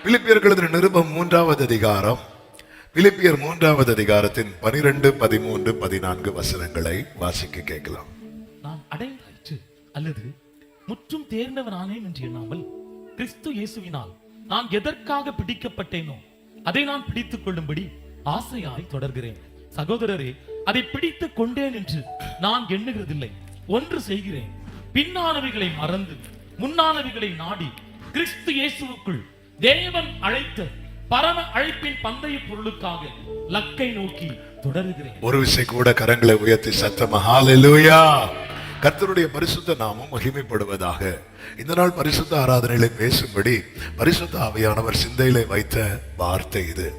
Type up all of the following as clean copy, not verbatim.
பிலிப்பியர் எழுதின நிருபம் 3வது அதிகாரம், பிலிப்பியர் 3வது அதிகாரத்தின் 12, 13, 14 வசனங்களை வாசிக்க கேட்கலாம். நான் அடைந்தாயிற்று அல்லது முற்றும் தேர்ந்தவனானேன் என்று எண்ணாமல் கிறிஸ்து இயேசுவினால் நான் எதற்காக பிடிக்கப்பட்டேனோ அதை நான் பிடித்துக் கொள்ளும்படி ஆசையாய் தொடர்கிறேன். சகோதரரே, அதை பிடித்துக் கொண்டேன் என்று நான் எண்ணுகிறதில்லை. ஒன்று செய்கிறேன், பின்னானவைகளை மறந்து முன்னானவைகளை நாடி கிறிஸ்து இயேசுவுக்குள் தேவன் அழைத்த பரம அழைப்பின் பந்தய பொருளுக்காக லக்கை நோக்கி தொடருகிறேன். ஒரு விசை கூட கரங்களை உயர்த்தி சத்தமா ஹல்லேலூயா. கர்த்தருடைய பரிசுத்த நாமம் மகிமைப்படுவதாக. இந்த நாள் பரிசுத்த ஆராதனையிலே பேசும்படி பரிசுத்த ஆவியானவர் சிந்தையிலே வைத்த வார்த்தை இது.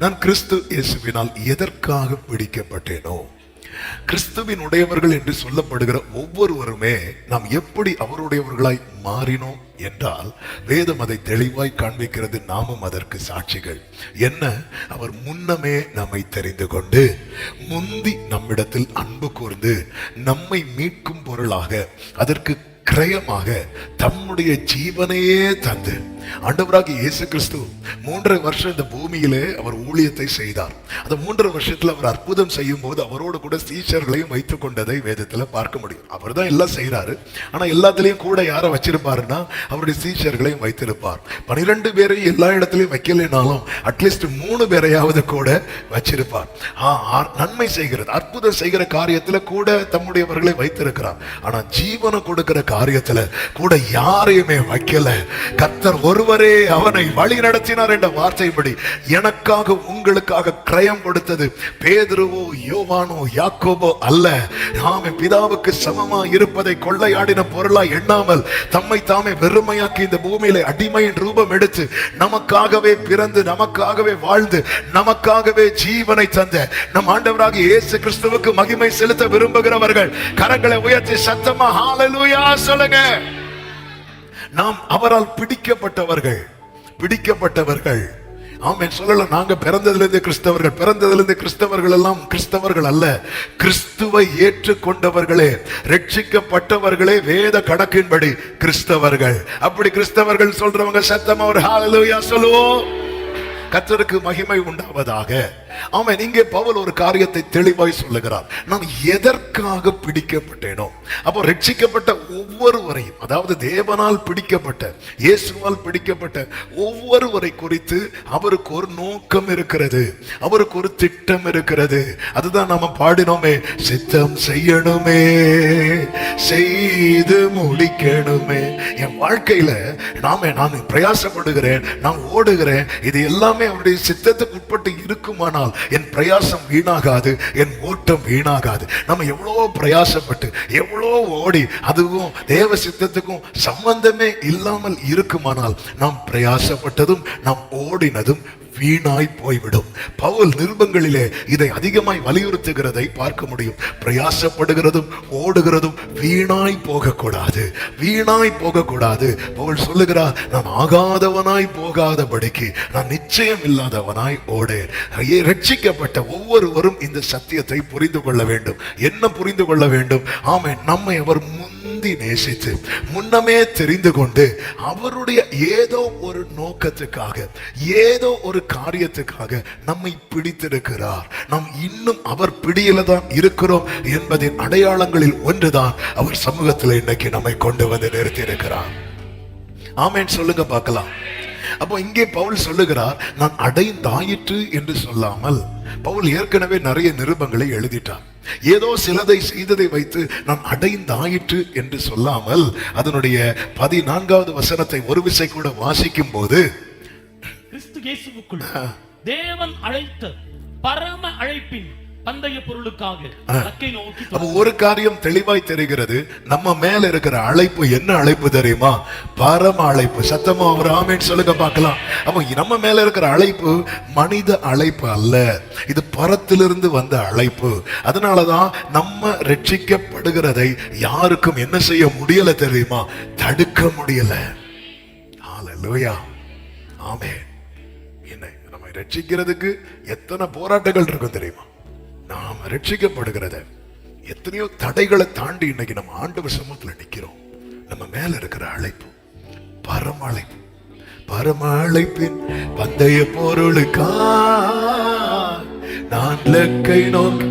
நான் கிறிஸ்து இயேசுவினால் எதற்காக பிடிக்கப்பட்டேனோ, கிறிஸ்துவின் உடையவர்கள் என்று சொல்லப்படுகிற ஒவ்வொருவருமே நாம் எப்படி அவருடையவர்களாய் மாறினோம் என்றால் வேதம் அதை தெளிவாய் காண்பிக்கிறது. நாமும் அதற்கு சாட்சிகள். என்ன? அவர் முன்னமே நம்மை தெரிந்து கொண்டு முந்தி நம்மிடத்தில் அன்பு கூர்ந்து நம்மை மீட்கும் பொருளாக அதற்கு கிரயமாக தம்முடைய ஜீவனையே தந்து ஆண்டவராகிய இயேசு கிறிஸ்து 3.5 வருஷம் இந்த பூமியிலே அவர் ஊழியத்தை செய்தார். அந்த 3.5 வருஷத்துல அவர் அற்புதம் செய்யும் போது அவரோடு கூட சீஷர்களையும் வைத்துக் கொண்டதை வேதத்துல பார்க்க முடியும். அவர் தான் எல்லாம் செய்யறாரு. ஆனா எல்லாத்திலையும் கூட யாரை வச்சிருப்பாருன்னா அவருடைய சீஷர்களையும் வைத்திருப்பார். 12 பேரையும் எல்லா இடத்துலயும் வைக்கலைனாலும் அட்லீஸ்ட் 3 பேரையாவது கூட வச்சிருப்பார். நன்மை செய்கிறது, அற்புதம் செய்கிற காரியத்துல கூட தம்முடையவர்களை வைத்திருக்கிறார். ஆனா ஜீவனை கொடுக்கிற காரியத்துல கூட யாரையுமே வைக்கல. கர்த்தர் ஒருவரே அவனை வழி நடத்தினார் என்ற வார்த்தைப்படி எனக்காக உங்களுக்காக கிரயம் கொடுத்தது பேதுருவோ யோவானோ யாக்கோபோ அல்ல. நாம பிதாவுக்கு சமமா இருப்பதை கொள்ளையாடின பொருளா எண்ணாமல் தம்மை தாமே வெறுமையாக்கி இந்த பூமியில அடிமையின் ரூபம் எடுத்து நமக்காகவே பிறந்து நமக்காகவே வாழ்ந்து நமக்காகவே ஜீவனை தந்த நம் ஆண்டவராகிய இயேசு கிறிஸ்துவுக்கு மகிமை செலுத்த விரும்புகிறவர்கள் கரங்களை உயர்த்தி சத்தமா ஹல்லேலூயா சொல்லுங்க. நாம் அவரால் பிடிக்கப்பட்டவர்கள். ஆமென் சொல்லலாம். நாங்க பிறந்ததிலிருந்து கிறிஸ்தவர்கள் எல்லாம் கிறிஸ்தவர்கள் அல்ல, கிறிஸ்துவை ஏற்றுக்கொண்டவர்களே, ரட்சிக்கப்பட்டவர்களே வேத கணக்கின்படி கிறிஸ்தவர்கள். அப்படி கிறிஸ்தவர்கள் சொல்றவங்க சத்தமா ஒரு ஹல்லேலூயா சொல்லுவோம். கர்த்தருக்கு மகிமை உண்டாவதாக. ஆமென். இங்கே பவுல் ஒரு காரியத்தை தெளிவாய் சொல்லுகிறார். நான் எதற்காக பிடிக்கப்பட்டேனோ, அப்போ ரட்சிக்கப்பட்ட ஒவ்வொருவரையும், அதாவது தேவனால் பிடிக்கப்பட்ட இயேசுவால் பிடிக்கப்பட்ட ஒவ்வொருவரை குறித்து அவருக்கு ஒரு நோக்கம் இருக்கிறது, அவருக்கு ஒரு திட்டம் இருக்கிறது. அதுதான் நாம பாடினோமே, சித்தம் செய்யணுமே செய்து முடிக்கணுமே. என் வாழ்க்கையில நான் பிரயாசப்படுகிறேன், நான் ஓடுகிறேன், இது எல்லாமே அவருடைய சித்தத்துக்கு உட்பட்டு இருக்குமானால் என் பிரயாசம் வீணாகாது, என் ஓட்டம் வீணாகாது. நம்ம எவ்வளோ பிரயாசப்பட்டு எவ்வளோ ஓடி அதுவும் தேவ சித்தத்துக்கும் சம்பந்தமே இல்லாமல் இருக்குமானால் நாம் பிரயாசப்பட்டதும் நாம் ஓடினதும் வீணாய் போய்விடும். பவுல் நிருபங்களிலே இதை அதிகமாய் வலியுறுத்துகிறதை பார்க்க முடியும். பிரயாசப்படுகிறதும் ஓடுகிறதும் வீணாய் போகக்கூடாது. பவுல் சொல்லுகிறார், நான் ஆகாதவனாய் போகாதபடிக்கு நான் நிச்சயம் இல்லாதவனாய் ஓடேன். ரட்சிக்கப்பட்ட ஒவ்வொருவரும் இந்த சத்தியத்தை புரிந்து கொள்ள வேண்டும். என்ன புரிந்து கொள்ள வேண்டும்? ஆமென். நம்மை அவர் முந்தி நேசித்து முன்னமே தெரிந்து கொண்டு அவருடைய ஏதோ ஒரு நோக்கத்துக்காக ஏதோ ஒரு காரியத்துக்காக நம்மை பிடித்திருக்கிறார். நாம் இன்னும் அவர் பிடியில தான் இருக்கிறோம் என்பதின் அடையாளங்களில் ஒன்றுதான் அவர் சமூகத்தில் இன்னைக்கு நம்மை கொண்டு வந்து நிறுத்தி இருக்கிறார். ஆமென் சொல்லுங்க பார்க்கலாம். அப்போ இங்கே பவுல் சொல்லுகிறார், நான் அடைந்தாயிற்று என்று சொல்லாமல், பவுல் ஏற்கனவே நிறைய நிருபங்களை எழுதிட்டார். ஏதோ சிலதை செய்ததை வைத்து நான் அடைந்தாயிற்று என்று சொல்லாமல் அதனுடைய 14வது வசனத்தை ஒரு விசை கூட வாசிக்கும் போது, கிறிஸ்து இயேசுவுக்குள் தேவன் அழைத்த பரம அழைப்பின் பந்தய பொருளுக்காக லக்கை நோக்கி. அப்ப ஒரு காரியம் தெளிவாய் தெரிகிறது, நம்ம மேல இருக்கிற அழைப்பு என்ன அழைப்பு தெரியுமா? பரம அழைப்பு. சத்தமா ஒரு ஆமென் சொல்லுங்க பார்க்கலாம். அப்ப நம்ம மேல இருக்கிற அழைப்பு மனித அழைப்பு அல்ல, இது பரத்திலிருந்து வந்த அழைப்பு. அதனாலதான் நம்ம ரட்சிக்கப்படுகிறதை யாருக்கும் என்ன செய்ய முடியல தெரியுமா? தடுக்க முடியல. ஹல்லேலூயா. ஆமென். என்ன நம்ம ரட்சிக்கிறதுக்கு எத்தனை போராட்டங்கள் இருக்கும் தெரியுமா? நாம் ரட்சிக்கப்படுகிறத எத்தனையோ தடைகளை தாண்டி இன்னைக்கு நம்ம ஆண்டவர் சமூகத்துல நிக்கிறோம். நம்ம மேல இருக்கிற அழைப்பு பரம அழைப்பு. பரம அழைப்பின் பந்தய பொருளுக்கா நான் லக்கை நோக்கி.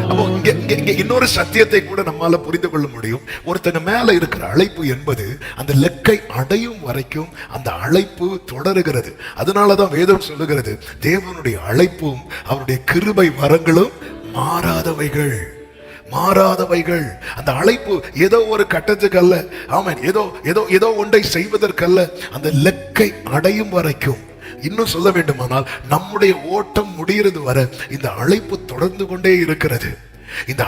அப்போ இங்க இன்னொரு சத்தியத்தை கூட நம்மால புரிந்து கொள்ள முடியும். ஒருத்தங்க மேல இருக்கிற அழைப்பு என்பது அந்த லக்கை அடையும் வரைக்கும் அந்த அழைப்பு தொடருகிறது. அதனாலதான் வேதம் சொல்லுகிறது, தேவனுடைய அழைப்பும் அவருடைய கிருபை வரங்களும் மாறாதவைகள். மாறாதவைகள். அந்த அழைப்பு ஏதோ ஒரு கட்டத்துக்கு அல்ல, ஆமென், ஏதோ ஏதோ ஏதோ ஒன்றை செய்வதற்கல்ல, அந்த லக்கை அடையும் வரைக்கும். இன்னும் சொல்ல வேண்டுமானால் நம்முடைய ஓட்டம் முடிகிறது வரை இந்த அழைப்பு தொடர்ந்து கொண்டே இருக்கிறது. இந்த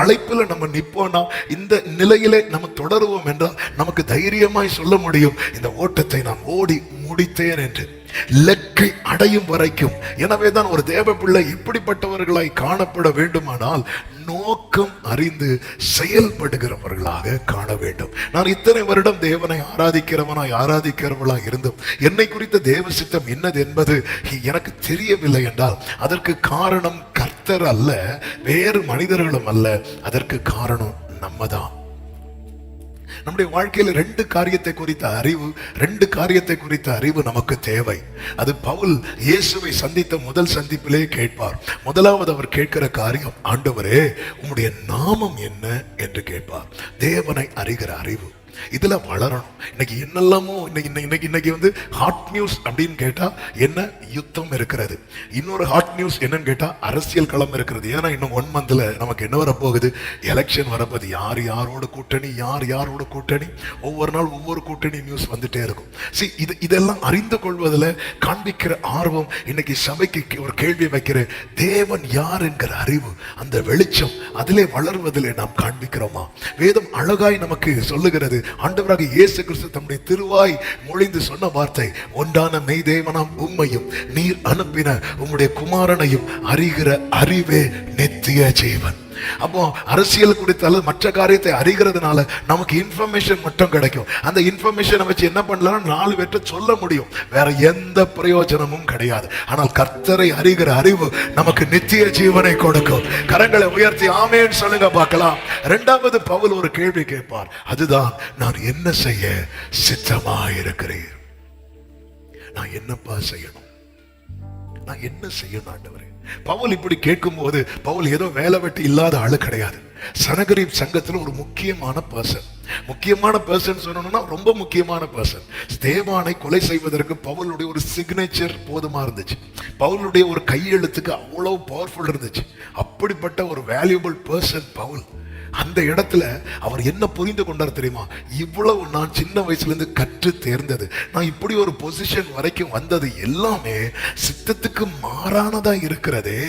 அழைப்புல நம்ம நிப்போம்னா, இந்த நிலையிலே நம்ம தொடருவோம் என்றால் நமக்கு தைரியமாய் சொல்ல முடியும், இந்த ஓட்டத்தை நான் ஓடி முடித்தேன் என்று, லக்கை அடையும் வரைக்கும். எனவேதான் ஒரு தேவ பிள்ளை இப்படிப்பட்டவர்களாய் காணப்பட வேண்டுமானால் நோக்கம் அறிந்து செயல்படுகிறவர்களாக காண வேண்டும். நான் இத்தனை வருடம் தேவனை ஆராதிக்கிறவளாய் இருந்தும் என்னை குறித்த தேவ சித்தம் என்னது என்பது எனக்கு தெரியவில்லை என்றால் அதற்கு காரணம் கர்த்தர் அல்ல, வேறு மனிதர்களும் அல்ல. அதற்கு காரணம் நம்ம தான். நம்முடைய வாழ்க்கையில ரெண்டு காரியத்தை குறித்த அறிவு நமக்கு தேவை. அது பவுல் இயேசுவை சந்தித்த முதல் சந்திப்பிலே கேட்பார். முதலாவது அவர் கேட்கிற காரியம், ஆண்டவரே உம்முடைய நாமம் என்ன என்று கேட்பார். தேவனை அறிகிற அறிவு. இதுல வளரணும். இன்னைக்கு என்னெல்லாமோ இன்னைக்கு வந்து ஹாட் நியூஸ் அப்படின்னு கேட்டா என்ன, யுத்தம் இருக்கிறது. இன்னொரு ஹாட் நியூஸ் என்னன்னு கேட்டா அரசியல் களம் இருக்கிறது. ஏன்னா இன்னும் 1 monthல நமக்கு என்ன வரப்போகுது, எலெக்ஷன் வரப்போகுது. யாரோட கூட்டணி, ஒவ்வொரு நாள் ஒவ்வொரு கூட்டணி நியூஸ் வந்துட்டே இருக்கும். இதெல்லாம் அறிந்து கொள்வதில் காண்பிக்கிற ஆர்வம். இன்னைக்கு சபைக்கு ஒரு கேள்வி வைக்கிற, தேவன் யார் என்கிற அறிவு, அந்த வெளிச்சம், அதிலே வளர்வதிலே நாம் காண்பிக்கிறோமா? வேதம் அழகாய் நமக்கு சொல்லுகிறது. ஆண்டவராக இயேசு கிறிஸ்து தம்முடைய திருவாய் மொழிந்து சொன்ன வார்த்தை, ஒன்றான மெய் தேவனாம் உம்மையும் நீர் அனுப்பின உம்முடைய குமாரனையும் அறிகிற அறிவே நித்திய ஜீவன். அப்போ அரசியல் குறித்த மற்ற காரியத்தை அறிகிறதுனால நமக்கு இன்ஃபர்மேஷன் மட்டும் கிடைக்கும். அந்த இன்ஃபர்மேஷனை வச்சு என்ன பண்ணலாம், 4 பேர்ட்ட சொல்ல முடியும். வேற எந்த பிரயோஜனமும் கிடையாது. ஆனால் கர்த்தரை அறிகிற அறிவு நமக்கு நித்திய ஜீவனை கொடுக்கும். கரங்களை உயர்த்தி ஆமென் சொல்லுங்க பார்க்கலாம். இரண்டாவது பவுல் ஒரு கேள்வி கேட்பார். அதுதான், நான் என்ன செய்ய சித்தமாயிருக்கிறேன்? நான் என்னப்பா செய்யணும்? நான் என்ன செய்யணும் ஆண்டவரே? பவுல் இப்படி கேட்கும் போது, பவுல் ஏதோ வேலை வெட்டி இல்லாத ஆளு கிடையாது. சனகரிப் சங்கத்துல ஒரு முக்கியமான பர்சன் சொல்லணும்னா ரொம்ப முக்கியமான பர்சன். ஸ்தேவானை கொலை செய்வதற்கு பவுலுடைய ஒரு சிக்னேச்சர் போதுமா இருந்துச்சு. பவுலுடைய ஒரு கையெழுத்துக்கு அவ்வளவு பவர்ஃபுல் இருந்துச்சு. அப்படிப்பட்ட ஒரு வேல்யூபிள் பர்சன் பவுல். அந்த இடத்துல அவர் என்ன புரிந்து கொண்டார் தெரியுமா? இவ்வளவு நான் சின்ன வயசுல இருந்து கற்று தேர்ந்தது, நான் இப்படி ஒரு பொசிஷன் வரைக்கும் வந்தது எல்லாமே சித்தத்துக்கு மாறானதா இருக்கிறதே.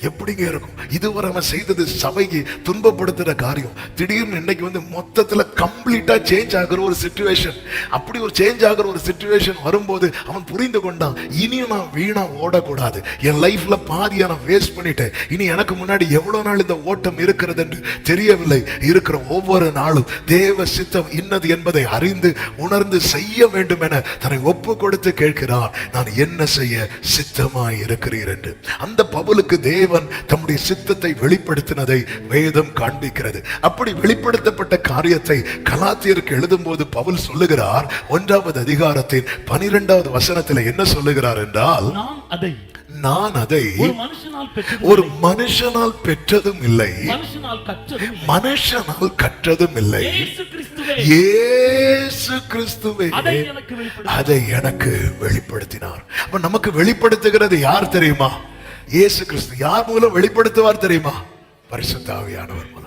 எப்படிங்க இருக்கும்? இதுவரை அவன் செய்தது சபைக்கு துன்பப்படுத்துற காரியம் திடீர்னு இன்னைக்கு வந்து மொத்தத்துல கம்ப்ளீட்டா சேஞ்ச் ஆகிற ஒரு சிச்சுவேஷன். அப்படி ஒரு சேஞ்ச் ஆகிற ஒரு சிச்சுவேஷன் வரும்போது அவன் புரிந்து கொண்டான், இனியும் நான் வீணா ஓடக்கூடாது. என் லைஃப்ல பாதியா நான் வேஸ்ட் பண்ணிட்டேன். இனி எனக்கு முன்னாடி எவ்வளவு நாள் இந்த ஓட்டம் இருக்கிறது என்று தெரியவில்லை. இருக்கிற ஒவ்வொரு நாளும் தேவ சித்தம் இன்னது என்பதை அறிந்து உணர்ந்து செய்ய வேண்டும் என தன்னை ஒப்பு கொடுத்து கேட்கிறார். நான் என்ன செய்ய சித்தமாய் இருக்கிறீர் என்று. அந்த பவுலுக்கு தேவன் தம்முடைய சித்தத்தை வெளிப்படுத்தினதை வேதம் காண்பிக்கிறது. அப்படி வெளிப்படுத்தப்பட்ட காரியத்தை கலாத்தியருக்கு எழுதும் போது பவுல் சொல்லுகிறார், 1வது அதிகாரத்தின் 12வது வசனத்தில் என்ன சொல்லுகிறார் என்றால், நான் அதை ஒரு மனுஷனால் பெற்றதும் இல்லை, மனுஷனால் கற்றதும் இல்லை, இயேசு கிறிஸ்துவே அதை எனக்கு வெளிப்படுத்தினார். அப்ப நமக்கு வெளிப்படுத்துகிறது யார் தெரியுமா? இயேசு கிறிஸ்து. யார் மூலம் வெளிப்படுத்துவார் தெரியுமா? பரிசுத்த ஆவியானவர் மூலம்.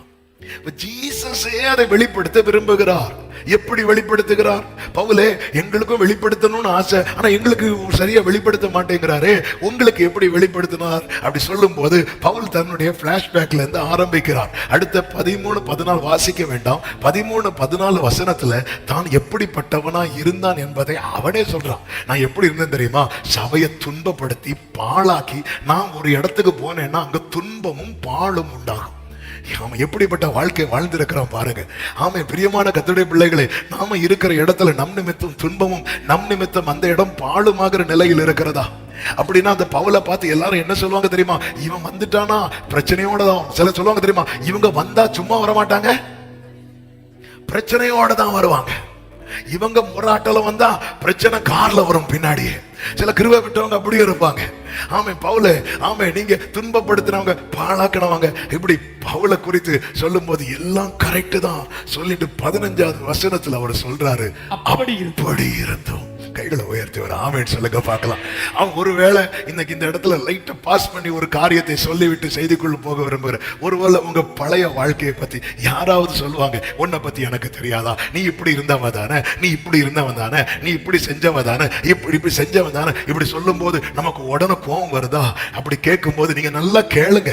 ஜீசஸே அதை வெளிப்படுத்த விரும்புகிறார். எப்படி வெளிப்படுத்துகிறார்? பவுலே, எங்களுக்கும் வெளிப்படுத்தணும்னு ஆசை, ஆனா எங்களுக்கு சரியா வெளிப்படுத்த மாட்டேங்கிறாரே, உங்களுக்கு எப்படி வெளிப்படுத்தினார்? அப்படி சொல்லும் போது பவுல் தன்னுடைய பிளாஷ்பேக்ல இருந்து ஆரம்பிக்கிறார். அடுத்த 13-14 வாசிக்க வேண்டாம், 13-14 வசனத்துல தான் எப்படிப்பட்டவனா இருந்தான் என்பதை அவனே சொல்றான். நான் எப்படி இருந்தேன் தெரியுமா? சபையை துன்பப்படுத்தி பாழாக்கி நான் ஒரு இடத்துக்கு போனேன்னா அங்க துன்பமும் பாழும் உண்டாகும். அவன் எப்படிப்பட்ட வாழ்க்கை வாழ்ந்திருக்கிறான் பாருங்க. ஆமா, பிரியமான கர்த்தருடைய பிள்ளைகளே, நாம இருக்கிற இடத்துல நம் நிமித்தம் துன்பமும் நம் நிமித்தம் அந்த இடம் பாழுமாகிற நிலையில் இருக்கிறதா? அப்படின்னா அந்த பவுலை பார்த்து எல்லாரும் என்ன சொல்லுவாங்க தெரியுமா? இவன் வந்துட்டானா பிரச்சனையோட தான். சில சொல்லுவாங்க தெரியுமா, இவங்க வந்தா சும்மா வரமாட்டாங்க, பிரச்சனையோட தான் வருவாங்க. இவங்க முறாட்டல வந்தா பிரச்சனை கார்ல வரும் பின்னாடியே. சில கிருபை விட்டவங்க அப்படியே இருப்பாங்க. ஆமே பவுல, ஆமே நீங்க துன்பப்படுத்தினவங்க பாழாக்கினவங்க, இப்படி பவுல குறித்து சொல்லும் போது எல்லாம் கரெக்ட் தான் சொல்லிட்டு 15வது வசனத்துல அவர் சொல்றாரு, அப்படி இருந்தோம். கைகளை உயர்த்தி ஒரு ஆமென் சொல்லுங்க பார்க்கலாம். அவன் ஒருவேளை இன்னைக்கு இந்த இடத்துல லைட்டா பாஸ் பண்ணி ஒரு காரியத்தை சொல்லிவிட்டு செய்திக்குள்ள போக விரும்புகிற, ஒருவேளை உங்க பழைய வாழ்க்கையை பத்தி யாராவது சொல்லுவாங்க, உன்னை பத்தி எனக்கு தெரியாதா, நீ இப்படி இருந்தவன் தானே, நீ இப்படி இருந்தவன் தானே, நீ இப்படி செஞ்சவன் தானே, இப்படி செஞ்சவன் தானே, இப்படி சொல்லும் போது நமக்கு உடனே கோபம் வருதா? அப்படி கேட்கும் போது நீங்க நல்லா கேளுங்க.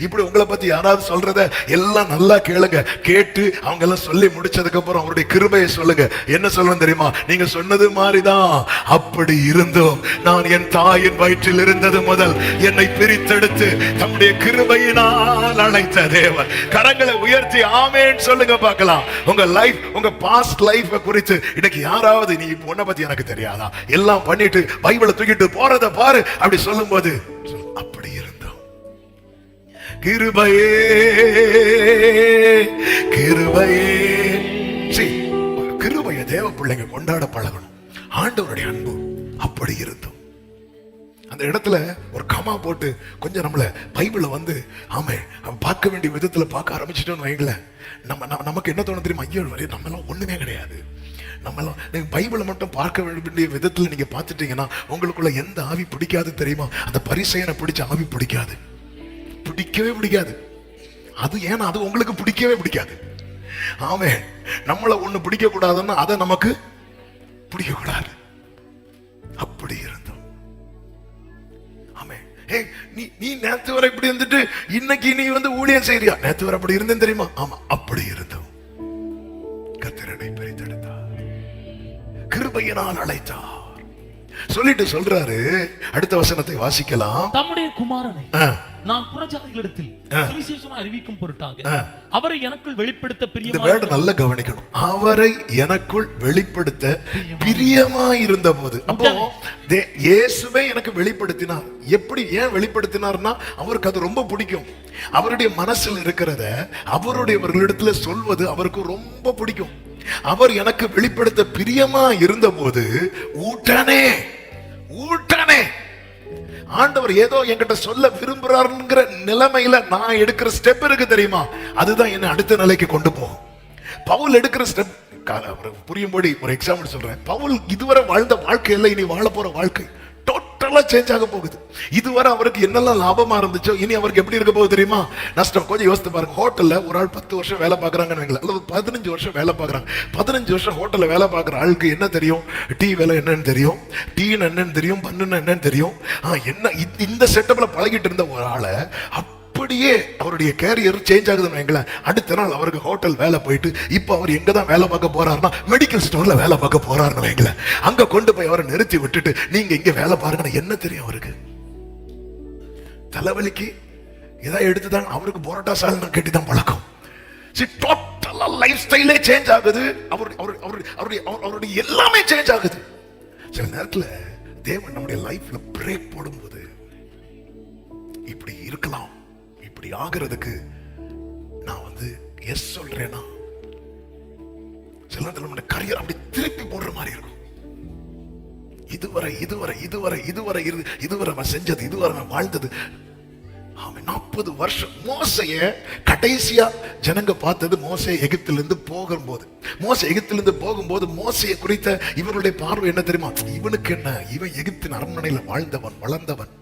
இப்படி உங்களை பத்தி யாராவது சொல்றத எல்லாம் நல்லா கேளுங்க. கேட்டு அவங்க எல்லாம் சொல்லி முடிச்சதுக்கு அப்புறம் அவருடைய கிருபையை சொல்லுங்க. என்ன சொல்லணும் தெரியுமா? நீங்க சொன்னது மாதிரிதான், அப்படி இருந்தோம். நான் என் தாயின் வயிற்றில் இருந்தது முதல் என்னை பிரித்தெடுத்து தம்முடைய கிருபையினால் அழைத்த தேவன். கரங்களை உயர்த்தி ஆமென் சொல்லுங்க பார்க்கலாம். உங்க லைஃப், உங்க பாஸ்ட் லைஃப் குறித்து இன்னைக்கு யாராவது நீ உன்னை பத்தி எனக்கு தெரியாதா, எல்லாம் பண்ணிட்டு பைபிளை தூக்கிட்டு போறத பாரு அப்படி சொல்லும் போது, அப்படி கிருபையே கிருபையே. கிருபைய தேவ பிள்ளைங்க கொண்டாட பழகணும். ஆண்டவருடைய அன்பு அப்படி இருந்தோம். அந்த இடத்துல ஒரு கமா போட்டு கொஞ்சம் நம்மள பைபிளை வந்து ஆமே பார்க்க வேண்டிய விதத்துல பார்க்க ஆரம்பிச்சிட்டோம்னு வைங்களேன், நமக்கு என்ன தோணும் தெரியுமா? ஐயோ வரையும் நம்மளாம் ஒண்ணுமே கிடையாது. நம்மளாம் நீங்க பைபிளை மட்டும் பார்க்க வேண்டிய விதத்துல நீங்க பார்த்துட்டீங்கன்னா உங்களுக்குள்ள எந்த ஆவி பிடிக்காது தெரியுமா? அந்த பரிசேயனை பிடிச்ச ஆவி பிடிக்காது, பிடிக்கவே பிடிக்காது. அது ஏன்னா அது உங்களுக்கு பிடிக்கவே பிடிக்காது. ஆமே நம்மள ஒண்ணு பிடிக்க கூடாதுன்னா அதை நமக்கு பிடிக்க கூடாது. அப்படி இருந்தோம். ஆமே நீ நேத்து வரை இப்படி இருந்துட்டு இன்னைக்கு நீ வந்து ஊழியம் செய்யறியா? நேத்து வரை அப்படி இருந்தேன் தெரியுமா? ஆமா அப்படி இருந்தோம். கர்த்தரை பிரித்தெடுத்தார், கிருபையினால் அழைத்தார் சொல்லிட்டு சொல்றாரு. அடுத்த வசனத்தை வாசிக்கலாம். தம்முடைய குமாரனை நான் புறஜாதிகளிடத்தில் சுவிசேஷமா அறிவிக்கும் பொருட்டாக அவரை எனக்குள் வெளிப்படுத்த பிரியமாய், நல்ல கவனிக்கணும், அவரை எனக்குள் வெளிப்படுத்த பிரியமாய் இருந்த போது. அப்போ இயேசுவே எனக்கு வெளிப்படுத்தினார். எப்படி, ஏன் வெளிப்படுத்தினார்னா அவருக்கு அது ரொம்ப பிடிக்கும். அவருடைய மனசில் இருக்கிறத அவருடையவர்களிடத்துல சொல்வது அவருக்கு ரொம்ப பிடிக்கும். அவர் எனக்கு வெளிப்படுத்த பிரியமா இருந்த போது ஊட்டனே ஆண்டவர் ஏதோ என்கிட்ட சொல்ல விரும்புறாருங்கிற நிலைமையில நான் எடுக்கிற ஸ்டெப் இருக்கு தெரியுமா? அதுதான் என்ன அடுத்த நிலைக்கு கொண்டு போகும். பவுல் எடுக்கிற ஸ்டெப் புரியும்படி ஒரு எக்ஸாம்பிள் சொல்றேன். பவுல் இதுவரை வாழ்ந்த வாழ்க்கை இல்லை, இனி வாழ போற வாழ்க்கை டோட்டலா சேஞ்ச் ஆக போகுது. இதுவரை அவருக்கு என்னெல்லாம் லாபமா இருந்துச்சோ இனி அவருக்கு எப்படி இருக்க போகுது தெரியுமா? நஷ்டம். கொஞ்சம் யோசித்து பாருங்க. ஹோட்டல்ல ஒரு ஆள் 10 வருஷம் வேலை பார்க்கறாங்கன்னு, அல்லது 15 வருஷம் வேலை பார்க்கறாங்க. 15 வருஷம் ஹோட்டல்ல வேலை பார்க்குற ஆளுக்கு என்ன தெரியும்? டீ வேலை என்னன்னு தெரியும், டீன்னு என்னன்னு தெரியும், பண்ணுன்னு என்னன்னு தெரியும். என்ன இந்த செட்டப்ல பழகிட்டு இருந்த ஒரு ஆளை அப்படியே அவருடைய கேரியர் சேஞ்ச் ஆகுதுன்னு வைங்களேன். அடுத்த நாள் அவருக்கு ஹோட்டல் வேலை போயிட்டு இப்ப அவர் எங்க தான் வேலை பார்க்க போறாருன்னா மெடிக்கல் ஸ்டோர்ல வேலை பார்க்க போறாருன்னு வைங்களேன். அங்க கொண்டு போய் அவரை நிறுத்தி விட்டுட்டு நீங்க இங்க வேலை பாருங்க, என்ன தெரியும் அவருக்கு? தலைவலிக்கு ஏதாவது எடுத்துதான் அவருக்கு போராட்டா சால் கட்டி தான் பழக்கம். டோட்டலா லைஃப் ஸ்டைலே சேஞ்ச் ஆகுது. அவருடைய எல்லாமே சேஞ்ச் ஆகுது. சில நேரத்துல தேவன் நம்முடைய லைஃப்ல பிரேக் போடும்போது இப்படி இருக்கலாம், இப்படி ஆகிறதுக்கு நான் வந்து எஸ் சொல்றேன்னா சில நேரத்தில் நம்முடைய கரியர் அப்படி திருப்பி போடுற மாதிரி இருக்கும். இதுவரை நான் செஞ்சது, இதுவரை நான் வாழ்ந்தது. 40 வருஷம் மோசைய கடைசியா ஜனங்க பார்த்தது மோசே எகிப்திலிருந்து போகும்போது. மோசையை குறித்த இவருடைய பார்வை என்ன தெரியுமா? இவனுக்கு என்ன, இவன் எகிப்தின் அரண்மனையில் வாழ்ந்தவன், வளர்ந்தவன்,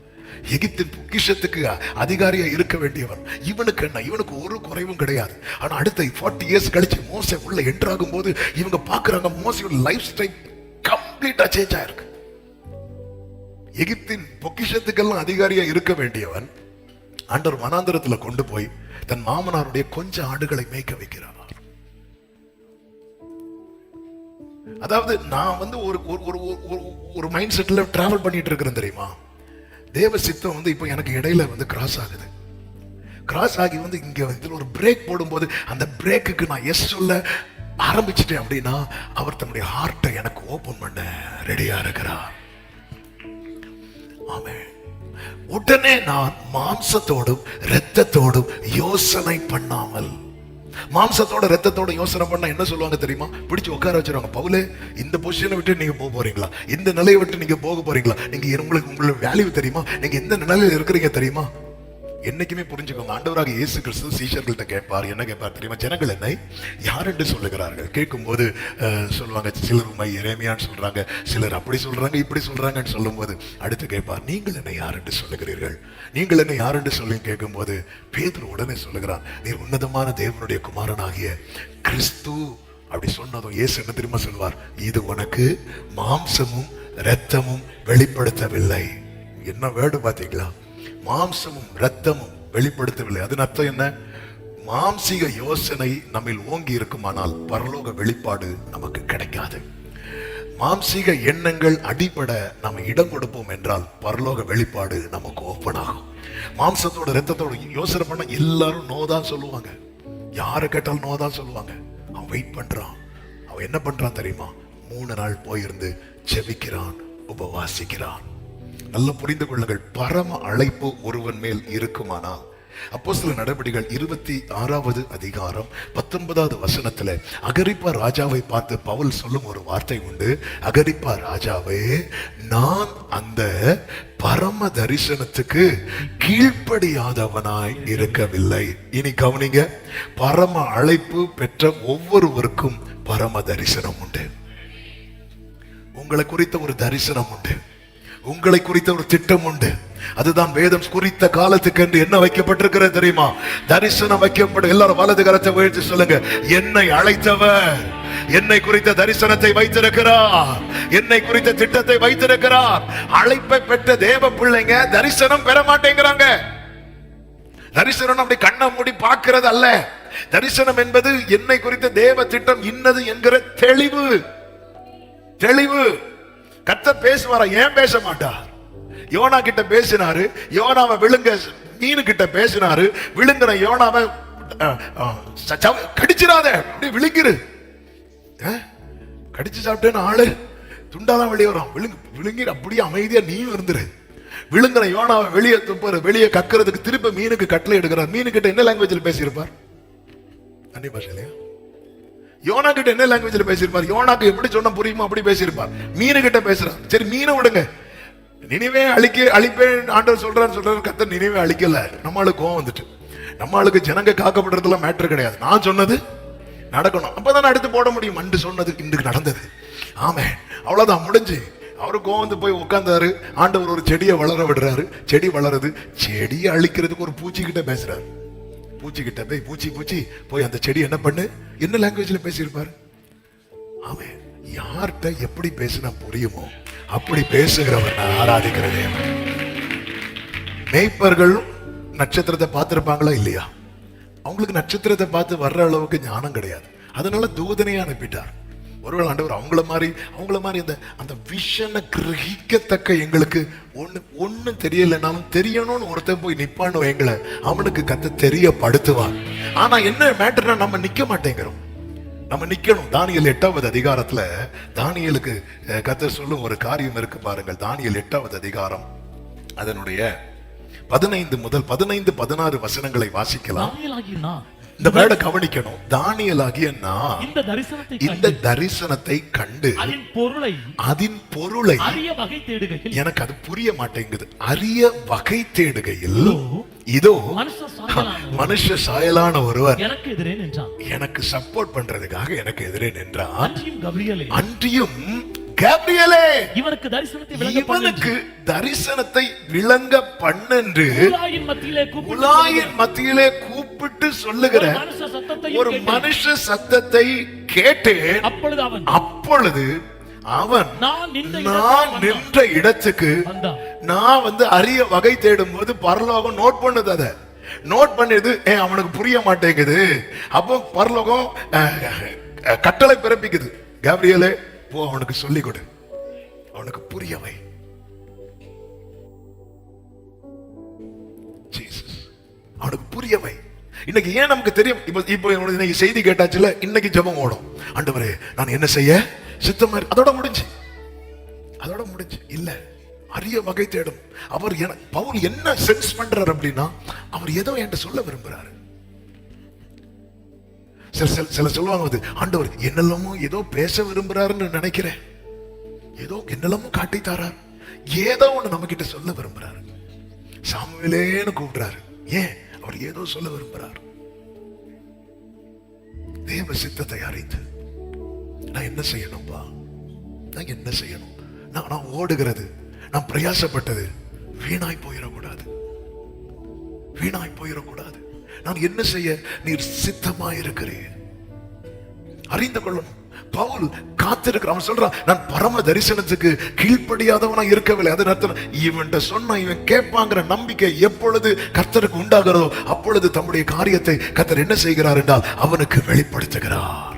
எகிப்தின் பொக்கிஷத்துக்கு அதிகாரியா இருக்க வேண்டியவன். இவனுக்கு என்ன, இவனுக்கு ஒரு குறைவும் கிடையாது. ஆனா அடுத்த 40 இயர்ஸ் கழிச்சு மோசே உள்ள என்டர் ஆகும் போது இவங்க பாக்குறாங்க மோசையோட லைஃப் ஸ்டைல் கம்ப்ளீட்டா சேஞ்ச் ஆயிருக்கு. எகிப்தின் பொக்கிஷத்துக்கெல்லாம் அதிகாரியா இருக்க வேண்டியவன் ஆண்டவர் வனாந்தரத்துல கொண்டு போய் தன் மாமனாருடைய கொஞ்சம் ஆடுகளை மேய்க்க வைக்கிறார். அதாவது நான் வந்து ஒரு மைண்ட் செட்ல டிராவல் பண்ணிட்டு இருக்கிறேன் தெரியுமா? தேவ சித்தம் வந்து இப்போ எனக்கு இடையில வந்து கிராஸ் ஆகுது. கிராஸ் ஆகி வந்து இங்க வந்து ஒரு பிரேக் போடும்போது அந்த பிரேக்குக்கு நான் எஸ் சொல்ல ஆரம்பிச்சிட்டேன் அப்படின்னா அவர் தன்னுடைய ஹார்ட்டை எனக்கு ஓபன் பண்ண ரெடியா இருக்கிறார். ஆமென். உடனே நான் மாம்சத்தோடும் இரத்தத்தோடும் யோசனை பண்ணாமல் மாம்சத்தோட ரத்தத்தோட யோசனை பண்ணா என்ன சொல்லுவாங்க தெரியுமா? பிடிச்சு உட்கார வச்சிருவாங்க. பவுலே, இந்த பொசிஷனை விட்டு நீங்க போக போறீங்களா? இந்த நிலையை விட்டு நீங்க போக போறீங்களா? நீங்க உங்களுக்கு வேல்யூ தெரியுமா? நீங்க எந்த நிலையில இருக்கிறீங்க தெரியுமா? என்னைக்குமே புரிஞ்சுக்கோங்க, ஆண்டவராக இயேசு கிறிஸ்து சீஷர்கள்ட்ட கேட்பார். என்ன கேட்பார் தெரியுமா? ஜனங்கள் என்னை யார் என்று சொல்லுகிறார்கள்? கேட்கும்போது சொல்லுவாங்க, சிலர் உம்மை எரேமியான்னு சொல்றாங்க, சிலர் அப்படி சொல்றாங்க, இப்படி சொல்றாங்கன்னு சொல்லும்போது அடுத்து கேட்பார், நீங்கள் என்னை யார் என்று சொல்லுகிறீர்கள்? நீங்கள் என்னை யார் என்று சொல்லி கேட்கும்போது பேதுரு உடனே சொல்லுகிறான், நீர் உன்னதமான தேவனுடைய குமாரனாகிய கிறிஸ்து. அப்படி சொன்னதும் இயேசு என்ன தெரியுமா சொல்வார்? இது உனக்கு மாம்சமும் இரத்தமும் வெளிப்படுத்தவில்லை. என்ன வேர்டு பாத்தீங்களா? மாம்சமும் இரத்தமும் வெளிப்படுத்தவில்லை. அதன் அர்த்தம் என்ன? மாம்சீக யோசனை நம்மில் ஓங்கி இருக்குமானால் பரலோக வெளிப்பாடு நமக்கு கிடைக்காது. மாம்சீக எண்ணங்கள் அடிபட நம்ம இடம் கொடுப்போம் என்றால் பரலோக வெளிப்பாடு நமக்கு ஓப்பன் ஆகும். மாம்சத்தோட இரத்தத்தோட யோசனை பண்ண எல்லாரும் நோதான் சொல்லுவாங்க. யாரை கேட்டாலும் நோதான் சொல்லுவாங்க. அவன் வெயிட் பண்றான். அவன் என்ன பண்றான் தெரியுமா? 3 நாள் போயிருந்து ஜெபிக்கிறான், உபவாசிக்கிறான். நல்ல புரிந்து கொள்ளுங்கள், பரம அழைப்பு ஒருவன் மேல் இருக்குமானால் அப்போஸ்தலர் நடபடிகள் 26வது அதிகாரம் 19வது வசனத்துல அகிரிப்பா ராஜாவை பார்த்து பவுல் சொல்லும் ஒரு வார்த்தை உண்டு. அகிரிப்பா ராஜாவே, நான் அந்த பரம தரிசனத்துக்கு கீழ்ப்படியாதவனாய் இருக்கவில்லை. இனி கவனிங்க, பரம அழைப்பு பெற்ற ஒவ்வொருவருக்கும் பரம தரிசனம் உண்டு. உங்களை குறித்த ஒரு தரிசனம் உண்டு. உங்களை குறித்த ஒரு திட்டம் உண்டு. அதுதான் வேதம் குறித்த காலத்துக்கு என்று என்ன வைக்கப்பட்டிருக்கிறது தெரியுமா? தரிசனம் வைக்கப்படும். எல்லாரும் வலது கரத்தை உயர்த்தி சொல்லுங்க, என்னை அழைத்தவர் என்னை குறித்த தரிசனத்தை வைத்திருக்கிறார், என்னை குறித்த திட்டத்தை வைத்திருக்கிறார். அழைப்பை பெற்ற தேவ பிள்ளைங்க தரிசனம் பெற மாட்டேங்கிறாங்க. தரிசனம் அப்படி கண்ணை மூடி பார்க்கிறது அல்ல. தரிசனம் என்பது என்னை குறித்த தேவ திட்டம் இன்னது என்கிற தெளிவு. தெளிவு. கர்த்தர் பேசுவாரா? ஏன் பேச மாட்டார்? யோனா கிட்ட பேசினாரு, யோனாவை விழுங்க மீனு கிட்ட பேசினாரு, விழுங்குற யோனாவை கடிச்சிடாத, அப்படி விழுங்கிரு. கடிச்சு சாப்பிட்டேன்னு ஆளு துண்டாதான் வெளியே வரும். விழுங்கிற அப்படியே அமைதியா நீயும் இருந்துரு. விழுங்குற யோனாவை வெளியே துப்புற, வெளியே கக்கிறதுக்கு திரும்ப மீனுக்கு கட்டளை எடுக்கிறார். மீனு கிட்ட என்ன லாங்குவேஜில் பேசியிருப்பார்? அந்நிய பாஷையிலையா? யோனா கிட்ட என்ன லாங்குவேஜில் பேசியிருப்பார்? யோனாக்கு எப்படி சொன்ன புரியுமா அப்படி பேசியிருப்பார். மீனு கிட்ட பேசுறார். சரி, மீனை விடுங்க, நினைவே அழிப்பேன் ஆண்டவர் சொல்றாரு. கர்த்தர் நினைவே அழிக்கல. நம்மளுக்கு கோவம் வந்துட்டு, நம்மளுக்கு ஜனங்க காக்கப்படுறதுல மேட்டர் கிடையாது. நான் சொன்னது நடக்கணும், அப்பதான் எடுத்து போட முடியும். அன்று சொன்னது இன்றைக்கு நடந்தது. ஆமே, அவ்வளவுதான், முடிஞ்சு. அவருக்கு கோவம் போய் உட்கார்ந்தாரு. ஆண்டவர் ஒரு செடியை வளர விடுறாரு. செடி வளருது. செடியை அழிக்கிறதுக்கு ஒரு பூச்சி கிட்ட பேசுறாரு. பூச்சி கிட்ட போய் பூச்சி போய் அந்த செடி என்ன பண்ணு, என்ன லாங்குவேஜ்ல பேசியிருப்பாரு? ஆமே, யார்கிட்ட எப்படி பேசினா புரியுமோ அப்படி பேசுகிறவர் நான் ஆராதிக்கிற தேவன். மேய்ப்பர்கள் நட்சத்திரத்தை பார்த்திருப்பாங்களா இல்லையா? அவங்களுக்கு நட்சத்திரத்தை பார்த்து வர்ற அளவுக்கு ஞானம் கிடையாது. அதனால தூதனையே அனுப்பிட்டார். ஒருவேளை ஆண்டவர் அவங்கள மாதிரி அந்த விஷனை கிரகிக்கத்தக்க எங்களுக்கு ஒண்ணு தெரியலனாலும் தெரியணும்னு ஒருத்தன் போய் நிப்பான்னு வைங்கள, அவனுக்கு கர்த்தர் தெரியப்படுத்துவார். ஆனா என்ன மேட்டர்னா, நம்ம நிக்க மாட்டேங்கிறோம். நம்ம நிக்கணும். தானியேல் 8வது அதிகாரத்துல தானியேலுக்கு கர்த்தர் சொல்லும் ஒரு காரியம் இருக்கு பாருங்கள். தானியேல் 8வது அதிகாரம் அதனுடைய 15 முதல் 16 வசனங்களை வாசிக்கலாம். இந்த வேர்டை கவனிக்கணும். தானியேலாகிய நான் இந்த தரிசனத்தை கண்டு அதன் பொருளை எனக்கு அது புரிய மாட்டேங்குது. அரிய வகை தேடுகையில் இதோ மனுஷ சாயலான ஒருவர் எனக்கு சப்போர்ட் பண்றதுக்காக எனக்கு எதிரே நின்றார். அன்றியும் கேப்ரியலே, இவனுக்கு தரிசனத்தை விளங்க பண்ணென்று உலாயின் மத்தியிலே கூப்பிட்டு சொல்லுகிற ஒரு மனுஷ சத்தத்தை கேட்டேன். அப்பொழுது அவன் நான் நின்ற இடத்துக்கு நான் அரிய வகை தேடும் போது பரலோகம் நோட் பண்ணுது. அதை நோட் பண்ணிது. அவனுக்கு புரிய மாட்டேங்குது. அப்போ பரலோகம் கட்டளை பிறப்பிக்குது. கேப்ரியலே, போ, அவனுக்கு சொல்லிக் கொடு, அவனுக்கு புரியவை. அவனுக்கு புரியவை. இன்னைக்கு ஏன் நமக்கு தெரியும்? இப்போ இன்னைக்கு செய்தி கேட்டாச்சுல, இன்னைக்கு ஜெபம் ஓடும். ஆண்டவரே, நான் என்ன செய்ய சித்தமா? அதோட முடிஞ்சு இல்ல. அரிய வகை தேடும். அவர் பவுல் என்ன சென்ஸ் பண்றாரு அப்படின்னா, அவர் ஏதோ என்கிட்ட சொல்ல விரும்புறாரு. சில சொல்லுவாங்க, ஆண்டவர் என்னெல்லாமோ ஏதோ பேச விரும்புறாருன்னு நினைக்கிறேன், ஏதோ என்னெல்லாமோ காட்டி தாரார், ஏதோ ஒண்ணு நம்ம கிட்ட சொல்ல விரும்புறாரு. சாமுவேலேன்னு கூப்பிடுறாரு. ஏன்? அவர் ஏதோ சொல்ல விரும்புறாரு. தேவ சித்தத்தை அறிந்து நான் என்ன செய்யணும்பா, நான் என்ன செய்யணும், நான் ஓடுகிறது, நான் பிரயாசப்பட்டது வீணாய் போயிடக்கூடாது, வீணாய் போயிடக்கூடாது. நான் என்ன செய்ய நீர் சித்தமாய் இருக்கிறேன் அறிந்து கொள்ளணும். பவுல் காத்திருக்கிற, அவன் சொல்றான், நான் பரம தரிசனத்துக்கு கீழ்ப்படியாதவனா இருக்கவில்லை. அது அர்த்தம், இவன்கிட்ட சொன்னா இவன் கேட்பாங்கிற நம்பிக்கை எப்பொழுது கர்த்தருக்கு உண்டாகிறதோ அப்பொழுது தம்முடைய காரியத்தை கர்த்தர் என்ன செய்கிறார் என்றால் அவனுக்கு வெளிப்படுத்துகிறார்.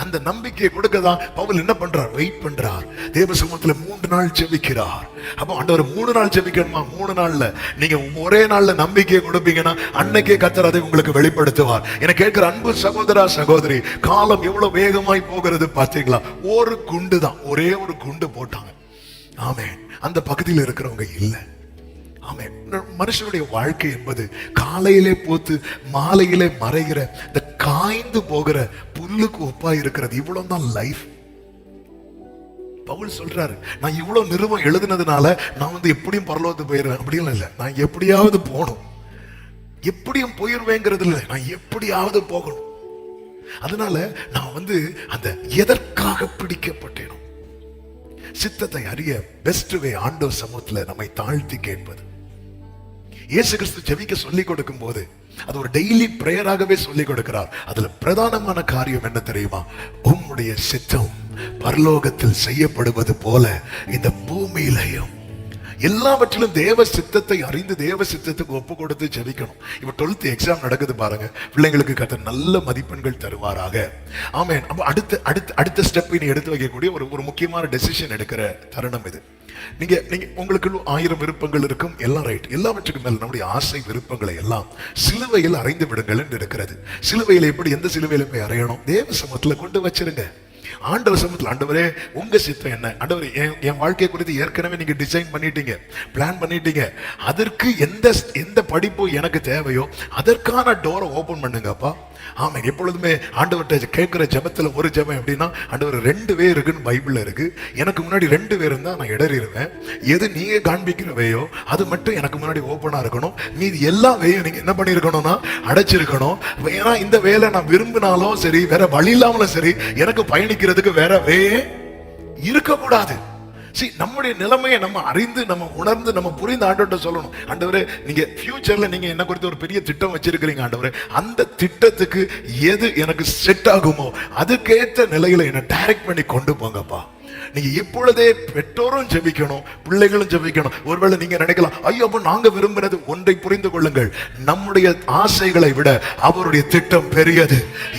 அந்த நம்பிக்கையை கொடுக்கதான் பவுல் என்ன பண்றார்? வெயிட் பண்றார். தேவ சமூகத்துல 3 நாள் ஜெபிக்கிறார். அப்ப ஆண்டவர் 3 நாள் ஜெபிக்கணுமா? 3 நாள்ல நீங்க ஒரே நாள்ல நம்பிக்கையை கொடுப்பீங்கன்னா அன்னைக்கே கர்த்தர் அதை உங்களுக்கு வெளிப்படுத்துவார். என கேட்கிற அன்பு சகோதரா சகோதரி, காலம் எவ்வளவு வேகமாய் போகிறது பாத்தீங்களா? ஒரு குண்டு தான், ஒரே ஒரு குண்டு போட்டாங்க. ஆமென். அந்த பகுதியில் இருக்கிறவங்க இல்ல. ஆமென். மனுஷனுடைய வாழ்க்கை என்பது காலையிலே போத்து மாலையிலே மறைகிற இந்த காய்ந்து போகிற புல்லுக்கு ஒப்பா இருக்கிறது. இவ்வளவுதான் லைஃப். பவுல் சொல்றாரு, நான் இவ்வளவு நிருபம் எழுதுனதுனால நான் எப்படியும் பரலோகத்துக்கு போயிடுவேன் அப்படியும் இல்லை. நான் எப்படியாவது போகணும், எப்படியும் போயிருவேங்கிறது இல்லை, நான் எப்படியாவது போகணும். அதனால நான் அந்த எதற்காக பிடிக்கப்பட்டேனோ சித்தத்தை அறிய பெஸ்ட் வே ஆண்டவர் சமூகத்துல நம்மை தாழ்த்தி கேட்பது. இயேசு கிறிஸ்து ஜெபிக்க சொல்லிக் கொடுக்கும் போது அது ஒரு டெய்லி பிரேயராகவே சொல்லிக் கொடுக்கிறார். அதுல பிரதானமான காரியம் என்ன தெரியுமா? உம்முடைய சித்தம் பரலோகத்தில் செய்யப்படுவது போல இந்த பூமியிலையும். எல்லாவற்றிலும் தேவ சித்தத்தை அறிந்து தேவ சித்தத்துக்கு ஒப்பு கொடுத்து ஜெபிக்கணும். இப்ப 12th எக்ஸாம் நடக்குது பாருங்க. பிள்ளைங்களுக்கு கர்த்தர் நல்ல மதிப்பெண்கள் தருவாராக. ஆமென். அப்ப அடுத்த ஸ்டெப் நீ எடுத்து வைக்கக்கூடிய ஒரு முக்கியமான டெசிஷன் எடுக்கிற தருணம் இது. நீங்க உங்களுக்கு 1000 விருப்பங்கள் இருக்கும், எல்லாம் ரைட். எல்லாவற்றுக்கும் மேல் நம்முடைய ஆசை விருப்பங்களை எல்லாம் சிலுவையில் அறைந்து விடுங்கள் என்று இருக்கிறது. சிலுவையில் எப்படி? எந்த சிலுவையில போய் அறையணும்? தேவ சமூகத்துல கொண்டு வச்சிருங்க. ஆண்டவர் சமூகத்தில், ஆண்டவரே உங்க சித்தம் என்ன? ஆண்டவரே என் வாழ்க்கை குறித்து ஏற்கனவே நீங்க டிசைன் பண்ணிட்டீங்க, பிளான் பண்ணிட்டீங்க. அதற்கு எந்த படிப்பு எனக்கு தேவையோ அதற்கான டோரை ஓபன் பண்ணுங்கப்பா. ஆமா, எப்பொழுதுமே ஆண்டவர்கிட்ட கேட்கிற ஜெபத்துல ஒரு ஜெபம் எப்படின்னா, ஆண்டவர் 2 வே இருக்குன்னு பைபிள்ல இருக்கு, எனக்கு முன்னாடி 2 பேர் இருந்தா நான் இடறிடுவேன். எது நீங்க காண்பிக்கிற வேயோ அது மட்டும் எனக்கு முன்னாடி ஓப்பனா இருக்கணும். மீதி எல்லா வேயும் நீங்க என்ன பண்ணிருக்கணும்னா அடைச்சிருக்கணும். ஏன்னா இந்த வேலை நான் விரும்பினாலும் சரி, வேற வழி இல்லாமலும் சரி, எனக்கு பயணிக்கிறதுக்கு வேற வே இருக்கக்கூடாது. நம்முடைய நிலைமையை நம்ம அறிந்து, நம்ம உணர்ந்து, நம்ம புரிந்து ஆண்டவர்கிட்ட சொல்லணும். ஆண்டவரே, நீங்க ஃபியூச்சர்ல நீங்க என்ன குறித்து ஒரு பெரிய திட்டம் வச்சிருக்கிறீங்க ஆண்டவரே, அந்த திட்டத்துக்கு எது எனக்கு செட் ஆகுமோ அதுக்கேற்ற நிலையில என்ன டைரக்ட் பண்ணி கொண்டு போங்கப்பா. நீங்க எப்பொழுதே பெற்றோரும் ஜெபிக்கணும், பிள்ளைகளும் ஜெபிக்கணும். ஒருவேளை நீங்க நினைக்கலாம், ஐயோ அப்ப நாங்க விரும்பினது, ஒன்றை புரிந்து கொள்ளுங்கள், நம்முடைய ஆசைகளை விட அவருடைய திட்டம் பெரியது.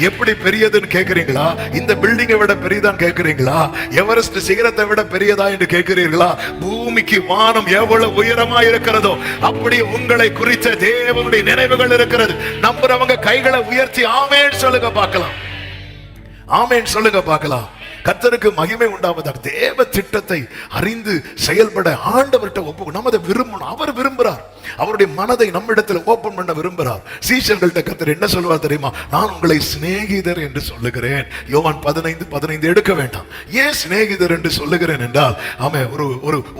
எப்படி பெரியதுன்னு கேட்கிறீங்களா? இந்த பில்டிங்கை விட பெரியதான் கேட்கிறீங்களா? எவரெஸ்ட் சிகரத்தை விட பெரியதா என்று கேட்கிறீர்களா? பூமிக்கு வானம் எவ்வளவு உயரமா இருக்கிறதோ அப்படி உங்களை குறித்த தேவனுடைய நினைவுகள் இருக்கிறது. நம்புறவங்க கைகளை உயர்த்தி ஆமென் சொல்லுங்க பார்க்கலாம். ஆமென் சொல்லுங்க பார்க்கலாம். கர்த்தருக்கு மகிமை உண்டாவதாக. தேவ திட்டத்தை அறிந்து செயல்பட ஆண்டவர்கிட்ட ஒப்பு நம்ம அதை விரும்பணும். அவர் விரும்புறார், அவருடைய மனதை நம்மிடத்தில் ஓபன் பண்ண விரும்புறார். சீஷர்கள்ட்ட கர்த்தர் என்ன சொல்லுவார் தெரியுமா? நான் உங்களை சிநேகிதர் என்று சொல்லுகிறேன். யோவான் 15:15 எடுக்க வேண்டாம். ஏன் சிநேகிதர் என்று சொல்லுகிறேன் என்றால், அவன்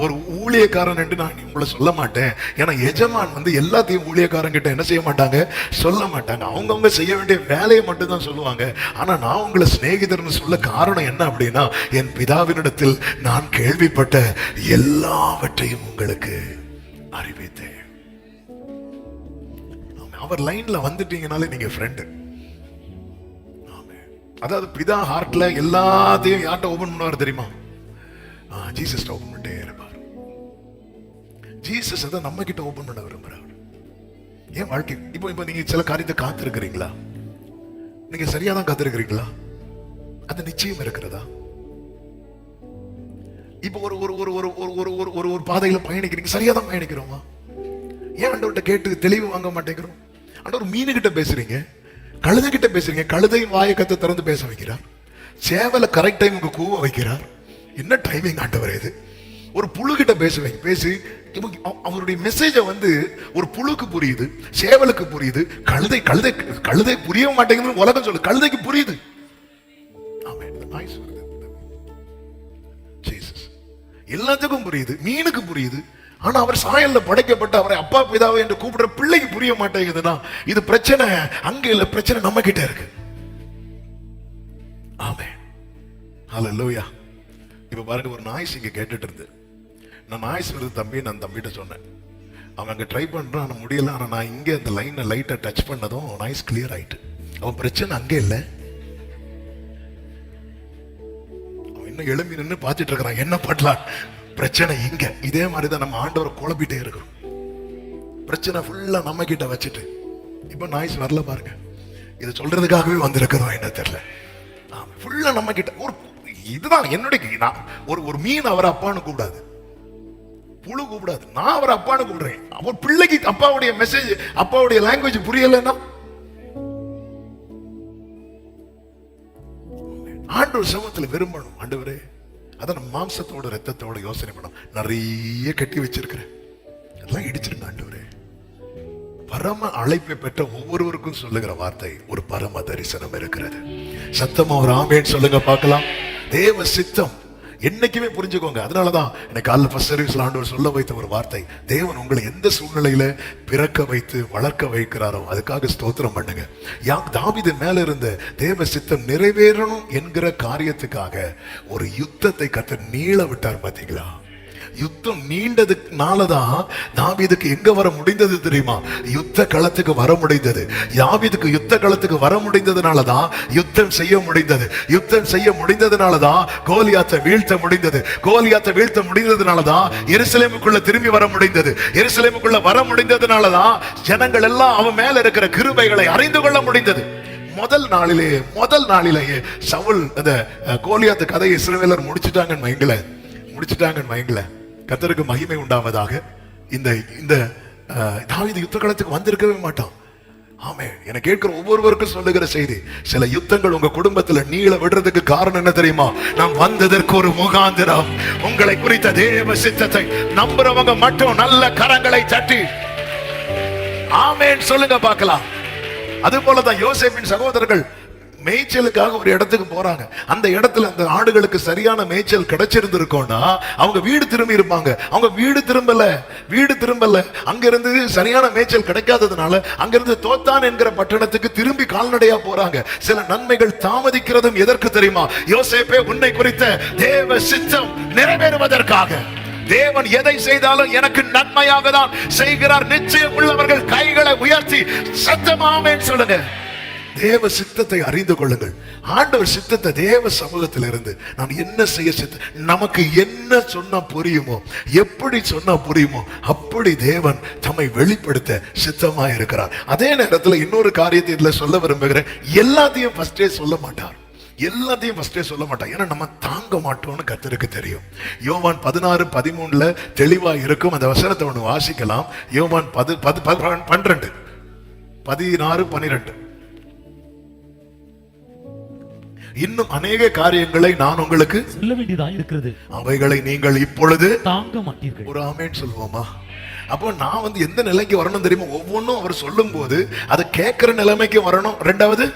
ஒரு ஊழியக்காரன் என்று நான் உங்களை சொல்ல மாட்டேன். ஏன்னா எஜமான் எல்லாத்தையும் ஊழியக்காரன் கிட்ட என்ன செய்ய மாட்டாங்க, சொல்ல மாட்டாங்க. அவங்கவுங்க செய்ய வேண்டிய வேலையை மட்டும் தான் சொல்லுவாங்க. ஆனா நான் உங்களை சிநேகிதர்னு சொல்ல காரணம் என்ன அப்படின்னா, என் பிதாவினிடத்தில் நான் கேள்விப்பட்ட எல்லாவற்றையும் உங்களுக்கு அறிவித்தேன். அவர் லைன்ல வந்துட்டீங்கனாலே நீங்க ஃப்ரெண்டு. அதாவது பிதா ஹார்ட்ல எல்லாத்தையும் யார்ட்ட ஓபன் பண்ணுவார் தெரியுமா? ஜீசஸ் ஓபன் பண்ணிட்டே இருப்பார். ஜீசஸ் அதை நம்ம கிட்ட ஓபன் பண்ண விரும்புறார். ஏன் வாழ்க்கை இப்போ நீங்க சில காரியத்தை காத்திருக்கிறீங்களா? நீங்க சரியா தான் காத்திருக்கிறீங்களா? அது நிச்சயம் இருக்கிறதா? இப்போ ஒரு பாதையில பயணிக்கிறீங்க, சரியா தான் பயணிக்கிறோமா? ஏன் ஆண்டவர்கிட்ட கேட்டு தெளிவு வாங்க மாட்டேங்கிறோம்? ஆண்டவர் மீனு கிட்ட பேசுறீங்க, கழுதை கிட்ட பேசுறீங்க, கழுதை வாயை கத்த திறந்து பேச வைக்கிறார். சேவல கரெக்ட் டைமுக்கு கூவ வைக்கிறார். என்ன டைமிங் ஆண்டவர் இது? ஒரு புழு கிட்ட பேசுவீங்க, பேசி அவருடைய மெசேஜ ஒரு புழுக்கு புரியுது, சேவலுக்கு புரியுது, கழுதை புரிய மாட்டேங்குது உலகம் சொல்லு, கழுதைக்கு புரியுது. எல்லாத்துக்கும் புரியுது, மீனுக்கு புரியுது. ஆனா அவர் சாயல்ல படைக்கப்பட்ட அவரை அப்பா பிதாவை என்று கூப்பிடுற பிள்ளைக்கு புரிய மாட்டேங்குதுன்னா இது பிரச்சனை அங்க இல்ல, பிரச்சனை நம்ம கிட்ட இருக்கு. ஆமென், ஹல்லேலூயா. இப்ப பாருங்க, ஒரு நாய்ஸ் இங்க கேட்டுட்டு இருந்து. நான் நாய்ஸ் வருது தம்பி, நான் தம்பிட்ட சொன்னேன். அவன் அங்க ட்ரை பண்றான், ஆனா முடியல. ஆனா நான் இங்க அந்த லைனை லைட்டா டச் பண்ணதும் நாய்ஸ் கிளியர் ஆயிட்டு. அவன் பிரச்சனை அங்கே இல்ல, அவன் இன்னும் எழும்பி நின்று பார்த்துட்டு இருக்கிறான் என்ன பண்ணலாம். பிரச்சனை இங்க. இதே மாதிரிதான் நம்ம ஆண்டவரை குழப்பிட்டே இருக்கிறோம். பிரச்சனை ஃபுல்லா நம்ம கிட்ட வச்சுட்டு இப்ப நாய்ஸ் வரல பாருங்க. இதை சொல்றதுக்காகவே வந்திருக்கிறோம் என்ன தெரியல. ஃபுல்லா நம்ம கிட்ட ஒரு இதுதான் என்னுடைய ஒரு மீன் அவரை அப்பான்னு கூப்பிடாது, புழு கூப்பிடாது. நான் அவரை அப்பான்னு கூப்பிடுறேன். அவர் பிள்ளைக்கு அப்பாவுடைய மெசேஜ், அப்பாவுடைய லாங்குவேஜ் புரியலன்னா ஆண்டவர் சமூகத்துல விரும்பணும். ஆண்டவரே, அதை நம்ம மாம்சத்தோட ரத்தத்தோட யோசனை பண்ணோம். நிறைய கட்டி வச்சிருக்கிறேன், அதெல்லாம் இடிச்சிருங்க ஆண்டவரே. பரம அழைப்பை பெற்ற ஒவ்வொருவருக்கும் சொல்லுகிற வார்த்தை, ஒரு பரம தரிசனம் இருக்கிறது. சத்தமா ஒரு ஆமேன்னு சொல்லுங்க பார்க்கலாம். தேவ சித்தம் என்னைக்குமே புரிஞ்சுக்கோங்க. அதனாலதான் எனக்கு காலைல ஃபர்ஸ்ட் சர்வீஸ்ல ஆண்டவர் சொல்ல வைத்த ஒரு வார்த்தை, தேவன் உங்களை எந்த சூழ்நிலையில பிறக்க வைத்து வளர்க்க வைக்கிறாரோ அதுக்காக ஸ்தோத்திரம் பண்ணுங்க. தாவீது மேல இருந்த தேவ சித்தம் நிறைவேறணும் என்கிற காரியத்துக்காக ஒரு யுத்தத்தை கர்த்தர் நீள விட்டார். பாத்தீங்களா, யுத்தம் நீண்டதுனாலதான் தாவீதுக்கு எங்க வர முடிந்தது தெரியுமா? யுத்த களத்துக்கு வர முடிந்தது. தாவீதுக்கு யுத்த களத்துக்கு வர முடிந்ததுனாலதான் யுத்தம் செய்ய முடிந்தது. யுத்தம் செய்ய முடிந்ததுனாலதான் கோலியாத்தை வீழ்த்த முடிந்தது. கோலியாத்தை வீழ்த்த முடிந்ததுனாலதான் எருசலேமுக்குள்ள திரும்பி வர முடிந்தது. எருசலேமுக்குள்ள வர முடிந்ததுனாலதான் ஜனங்கள் எல்லாம் அவன் மேல இருக்கிற கிருபைகளை அறிந்து கொள்ள முடிந்தது. முதல் நாளிலேயே சவுல் அந்த கோலியாத்து கதையை இஸ்ரவேலர் முடிச்சிட்டாங்கன்னு வைங்கள. கர்த்தருக்கு மகிமை உண்டாவதாக. இந்த தாவீது யுத்த களத்துக்கு வந்திருக்கவே மாட்டான். ஆமென். எனக்கு கேட்கிற ஒவ்வொருவருக்கும் சொல்லுகிற செய்தி, சில யுத்தங்கள் உங்க குடும்பத்துல நீள விடுறதுக்கு காரணம் என்ன தெரியுமா? நாம் வந்ததற்கு ஒரு முகாந்திரம். உங்களை குறித்த தேவ சித்தத்தை நம்புறவங்க மட்டும் நல்ல கரங்களை தட்டி ஆமென் சொல்லுங்க பார்க்கலாம். அது போலதான் யோசேப்பின் சகோதரர்கள் மேய்ச்சலுக்காக ஒரு இடத்துக்கு போறாங்க. அந்த இடத்துல அந்த ஆடுகளுக்கு சரியான மேய்ச்சல் கிடைச்சிருந்திருக்கோம்னா அவங்க வீடு திரும்பி இருப்பாங்க. அவங்க வீடு திரும்பல. அங்கிருந்து சரியான மேய்ச்சல் கிடைக்காததுனால அங்கிருந்து தோத்தான் என்கிற பட்டணத்துக்கு திரும்பி கால்நடையா போறாங்க. சில நன்மைகள் தாமதிக்கிறதும் எதற்கு தெரியுமா? யோசேப்பே, உன்னை குறித்த தேவ சித்தம் நிறைவேறுவதற்காக. தேவன் எதை செய்தாலும் எனக்கு நன்மையாக தான் செய்கிறார். நிச்சயம் உள்ளவர்கள் கைகளை உயர்த்தி சத்தமாமேன்னு சொல்லுங்க. தேவ சித்தத்தை அறிந்து கொள்ளுங்கள். ஆண்டவர் சித்தத்தை தேவ சமூகத்தில் இருந்து நான் என்ன செய்ய நமக்கு என்ன சொன்னா புரியுமோ, எப்படி சொன்னா புரியுமோ அப்படி தேவன் தம்மை வெளிப்படுத்த சித்தமா இருக்கிறார். அதே நேரத்தில் இன்னொரு காரியத்தை இதுல சொல்ல விரும்புகிறேன். எல்லாத்தையும் ஃபர்ஸ்டே சொல்ல மாட்டார். ஏன்னா நம்ம தாங்க மாட்டோம்னு கர்த்தருக்கு தெரியும். யோவான் 16:13 தெளிவா இருக்கும். அந்த வசனத்தை ஒன்று வாசிக்கலாம். யோவான் 12 16-12. இன்னும் அநேக காரியங்களை நான் உங்களுக்கு சொல்ல வேண்டியதாக இருக்கிறது, அவைகளை நீங்கள் இப்பொழுது தாங்க மாட்டீர்கள். ஒரு ஆமென் சொல்லுவோமா? அப்போ நான் எந்த நிலைக்கு வரணும் தெரியுமா? ஒவ்வொன்றும் அவர் சொல்லும் போது அதை கேட்கிற நிலைமைக்கு வரணும். ரெண்டாவது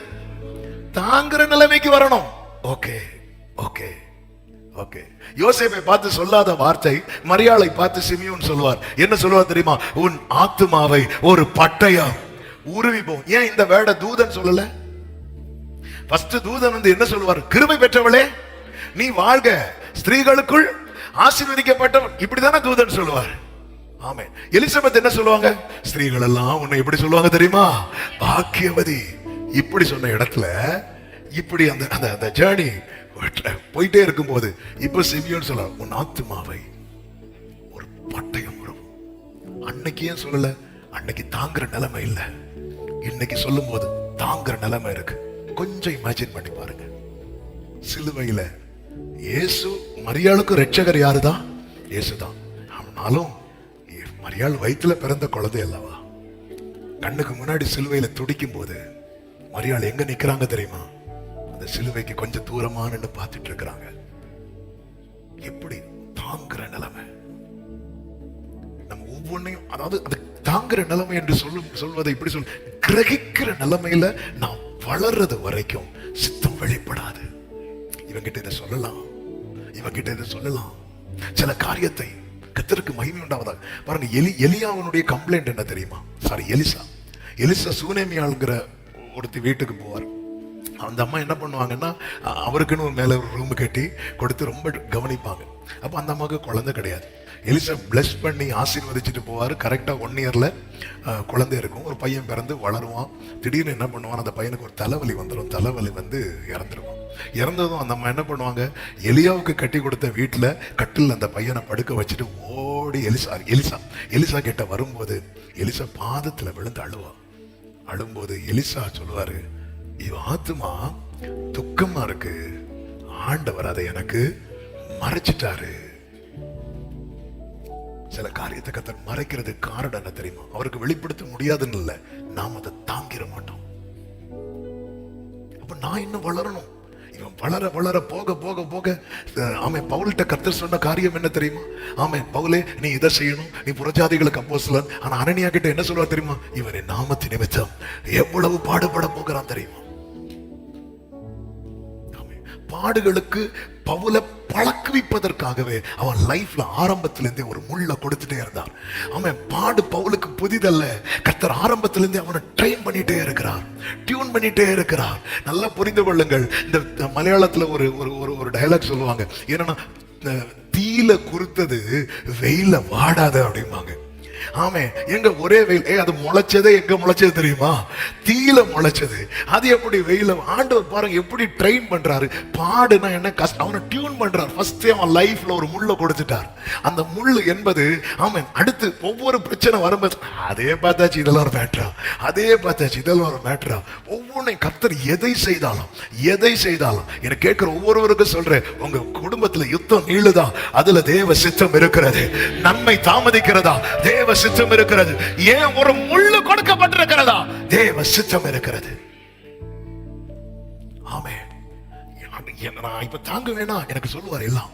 தாங்குற நிலைமைக்கு வரணும். ஓகே. யோசேப்பை பார்த்து சொல்லாத வார்த்தை மரியாளை பார்த்து சிமியோன் சொல்வார். என்ன சொல்வார் தெரியுமா? உன் ஆத்துமாவை ஒரு பட்டயம் உருவி போ. ஏன் இந்த வேட தூதன் சொல்லல? ஃபர்ஸ்ட் தூதன் என்ன சொல்லுவார்? கிருபை பெற்றவளே நீ வாழ்க, ஸ்திரீகளுக்குள் ஆசீர்வதிக்கப்பட்டவள். இப்படிதானே தூதன் சொல்லுவார். ஆமென். எலிசபெத் என்ன சொல்லுவாங்க? ஸ்திரீகள் எல்லாம் உன்னை எப்படி சொல்லுவாங்க தெரியுமா? பாக்கியவதி. இப்படி சொன்ன இடத்துல இப்படி அந்த ஜர்னி போயிட்டே இருக்கும் போது இப்ப சிமியோன் சொல்ல, உன் ஆத்துமாவை ஒரு பட்டயம் வரும். அன்னைக்கு ஏன் சொல்லல? அன்னைக்கு தாங்குற நிலைமை இல்ல. இன்னைக்கு சொல்லும் போது தாங்குற நிலைமை இருக்கு. கொஞ்சம் இமேஜின் பண்ணி பாருங்க. சிலுவையில இயேசு, மரியாளுக்கு ரட்சகர் யாருதான்? இயேசுதான். ஆனாலும் மரியாள் வயிற்றுல பிறந்த குழந்தை அல்லவா? கண்ணுக்கு முன்னாடி சிலுவையில துடிக்கும் போது மரியாள் எங்க நிக்கிறாங்க தெரியுமா? அந்த சிலுவைக்கு கொஞ்சம் தூரமான பார்த்துட்டு இருக்கிறாங்க. எப்படி தாங்குற நிலைமை. நம்ம ஒவ்வொன்றையும், அதாவது அது தாங்குற நிலைமை என்று சொல்வதை இப்படி கிரகிக்கிற நிலைமையில நாம் வளர்றது வரைக்கும் சித்தம் வெளிப்படாது. இவங்கிட்ட இதை சொல்லலாம், இவங்கிட்ட இதை சொல்லலாம். சில காரியத்தை கர்த்தருக்கு மகிமை உண்டாவதாக பாருங்க. எலியாவனுடைய கம்ப்ளைண்ட் என்ன தெரியுமா? எலிசா சூனேமியாளுங்கிற ஒருத்தி வீட்டுக்கு போவார். அந்த அம்மா என்ன பண்ணுவாங்கன்னா, அவருக்குன்னு ஒரு மேல ஒரு ரூம் கட்டி கொடுத்து ரொம்ப கவனிப்பாங்க. அப்ப அந்த அம்மாவுக்கு குழந்தை கிடையாது. எலிசா பிளஸ் பண்ணி ஆசீர்வதிச்சுட்டு போவார். கரெக்டா 1 இயர்ல குழந்தை இருக்கும். ஒரு பையன் பிறந்து வளருவான். திடீர்னு என்ன பண்ணுவான், அந்த பையனுக்கு ஒரு தலைவலி வந்துடும். தலைவலி வந்து இறந்துருவான். இறந்ததும் அந்த அம்மா என்ன பண்ணுவாங்க, எலியாவுக்கு கட்டி கொடுத்த வீட்டுல கட்டில் அந்த பையனை படுக்க வச்சுட்டு ஓடி எலிசா கிட்ட வரும்போது எலிசா பாதத்துல விழுந்து அழும்போது எலிசா சொல்லுவாரு, இவ ஆத்துமா துக்கமா இருக்கு, ஆண்டவர் அதை எனக்கு மறைச்சிட்டாரு. சில காரியத்தை கர்த்தர் மறைக்கிறது காரணம் என்ன தெரியுமா? அவருக்கு வெளிப்படுத்த முடியாதுன்னு இல்ல, நாம் அதை தாங்கிட மாட்டோம். அப்ப நான் இன்னும் வளரணும். இவன் வளர வளர போக போக போக ஆமென். பவுல்கிட்ட கர்த்தர் சொன்ன காரியம் என்ன தெரியுமா? ஆமென், பவுலே நீ இதை செய்யணும், நீ புறஜாதிகளுக்கு அப்போஸ்தலன். ஆனா அனனியா கிட்ட என்ன சொல்லுவா தெரியுமா? இவன் என் நாமத்தின் நிமித்தம் எவ்வளவு பாடுபட போகிறான் தெரியுமா? பாடுகளுக்கு பவுலை பழக்குவிப்பதற்காகவே அவன் லைஃப்ல ஆரம்பத்திலிருந்தே ஒரு முள்ள கொடுத்துட்டே இருந்தார். அவன் பாடு பவுலுக்கு புதிதல்ல. கர்த்தர் ஆரம்பத்திலிருந்தே அவனை ட்ரெயின் பண்ணிட்டே இருக்கிறார், டியூன் பண்ணிட்டே இருக்கிறார். நல்லா புரிந்து கொள்ளுங்கள். இந்த மலையாளத்துல ஒரு டயலாக் சொல்லுவாங்க, என்னன்னா தீல குறுத்தது வெயில வாடாத அப்படிம்பாங்க. ஆமே, எங்க ஒரே வெயில், அது முளைச்சதே எங்க முளைச்சது தெரியுமா? தீல முளைச்சது. அது எப்படி வெயில? ஆண்டவர் பாருங்க எப்படி ட்ரெயின் பண்றாரு. பாடுனா என்ன கஷ்டம், அவனை டியூன் பண்றாரு. ஃபர்ஸ்ட் அவன் லைஃப்ல ஒரு முள்ள கொடுத்துட்டார். அந்த முள்ளு என்பது ஆமென். அடுத்து ஒவ்வொரு பிரச்சனை வரும்போது அதே பார்த்தாச்சு இதெல்லாம் ஒரு மேட்டரா, அதே பார்த்தாச்சு இதெல்லாம் ஒரு மேட்டரா. ஒவ்வொன்றையும் கர்த்தர் எதை செய்தாலும் எனக்கு கேட்கிற ஒவ்வொருவருக்கும் சொல்றேன், உங்க குடும்பத்துல யுத்தம் நீளுதா, அதுல தேவ சித்தம் இருக்கிறது. நன்மை தாமதிக்கிறதா, தேவ சித்தம் இருக்கிறது. ஏன் ஒரு முள்ளு கொடுக்கப்பட்டிருக்கிறதா, தேவ சித்தம் இருக்கிறது. ஆமென். நான் இப்ப தாங்க வேணா எனக்கு சொல்லுவார் எல்லாம்.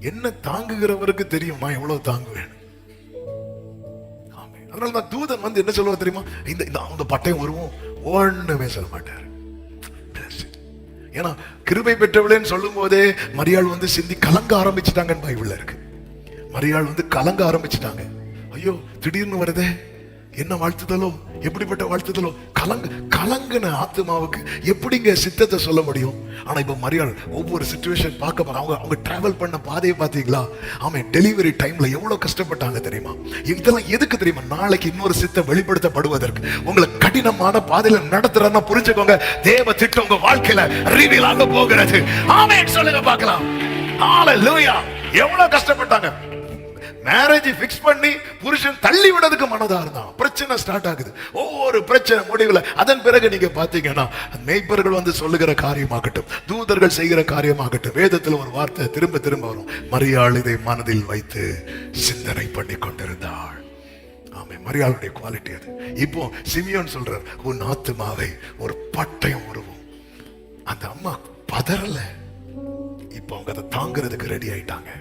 என்ன தாங்குகிறவருக்கு தெரியும் நான் எவ்வளவு தாங்குவேன். அதனால தான் தூதன் வந்து என்ன சொல்லுவார் தெரியுமா? இந்த பட்டயம் வருவோம், ஒண்ணுமே சொல்ல மாட்டார். ஏன்னா கிருபை பெற்றவளேன்னு சொல்லும் போதே மரியாள் வந்து சிந்தி கலங்க ஆரம்பிச்சுட்டாங்கன்னு பைபிள்ல இருக்கு. மரியாள் வந்து கலங்க ஆரம்பிச்சுட்டாங்க. ஐயோ திடீர்னு வருதே, என்ன வாழ்த்துதலோ, எப்படிப்பட்ட வாழ்த்துதலோ. கலங்கின ஆத்மாவுக்கு எப்படிங்க சித்தத்தை சொல்ல முடியும்? ஆனா இப்ப மரியாள் ஒவ்வொரு சிச்சுவேஷன் பார்க்க அவங்க டிராவல் பண்ண பாதையை பார்த்தீங்களா? ஆமா, டெலிவரி டைம்ல எவ்வளவு கஷ்டப்பட்டாங்க தெரியுமா? இதெல்லாம் எதுக்கு தெரியுமா? நாளைக்கு இன்னொரு சித்தம் வெளிப்படுத்தப்படுவதற்கு. உங்களை கடினமான பாதையில நடத்துறன்னா புரிஞ்சுக்கோங்க, தேவ திட்டம் உங்க வாழ்க்கையில ரிவீல் ஆக போகிறது. ஆமென் சொல்லுங்க பார்க்கலாம். ஹalleluya. எவ்வளவு கஷ்டப்பட்டாங்க. மேரேஜ் பிக்ஸ் பண்ணி புருஷன் தள்ளி விடுறதுக்கு மனதா இருந்தான். பிரச்சனை ஸ்டார்ட் ஆகுது. ஒவ்வொரு பிரச்சனை முடிவுல அதன் பிறகு நீங்க பாத்தீங்கன்னா மேய்ப்பர்கள் வந்து சொல்லுகிற காரியமாகட்டும், தூதர்கள் செய்கிற காரியமாகட்டும், வேதத்துல ஒரு வார்த்தை திரும்ப திரும்ப வரும். மரியாள் இதை மனதில் வைத்து சிந்தனை பண்ணி கொண்டிருந்தாள். ஆமே, மரியாளுடைய குவாலிட்டி அது. இப்போ சிமியோன் சொல்றார், உன் ஆத்துமாவை ஒரு பட்டயம் உருவும். அந்த அம்மா பதறல. இப்போ அவங்க அதை தாங்கிறதுக்கு ரெடி ஆயிட்டாங்க.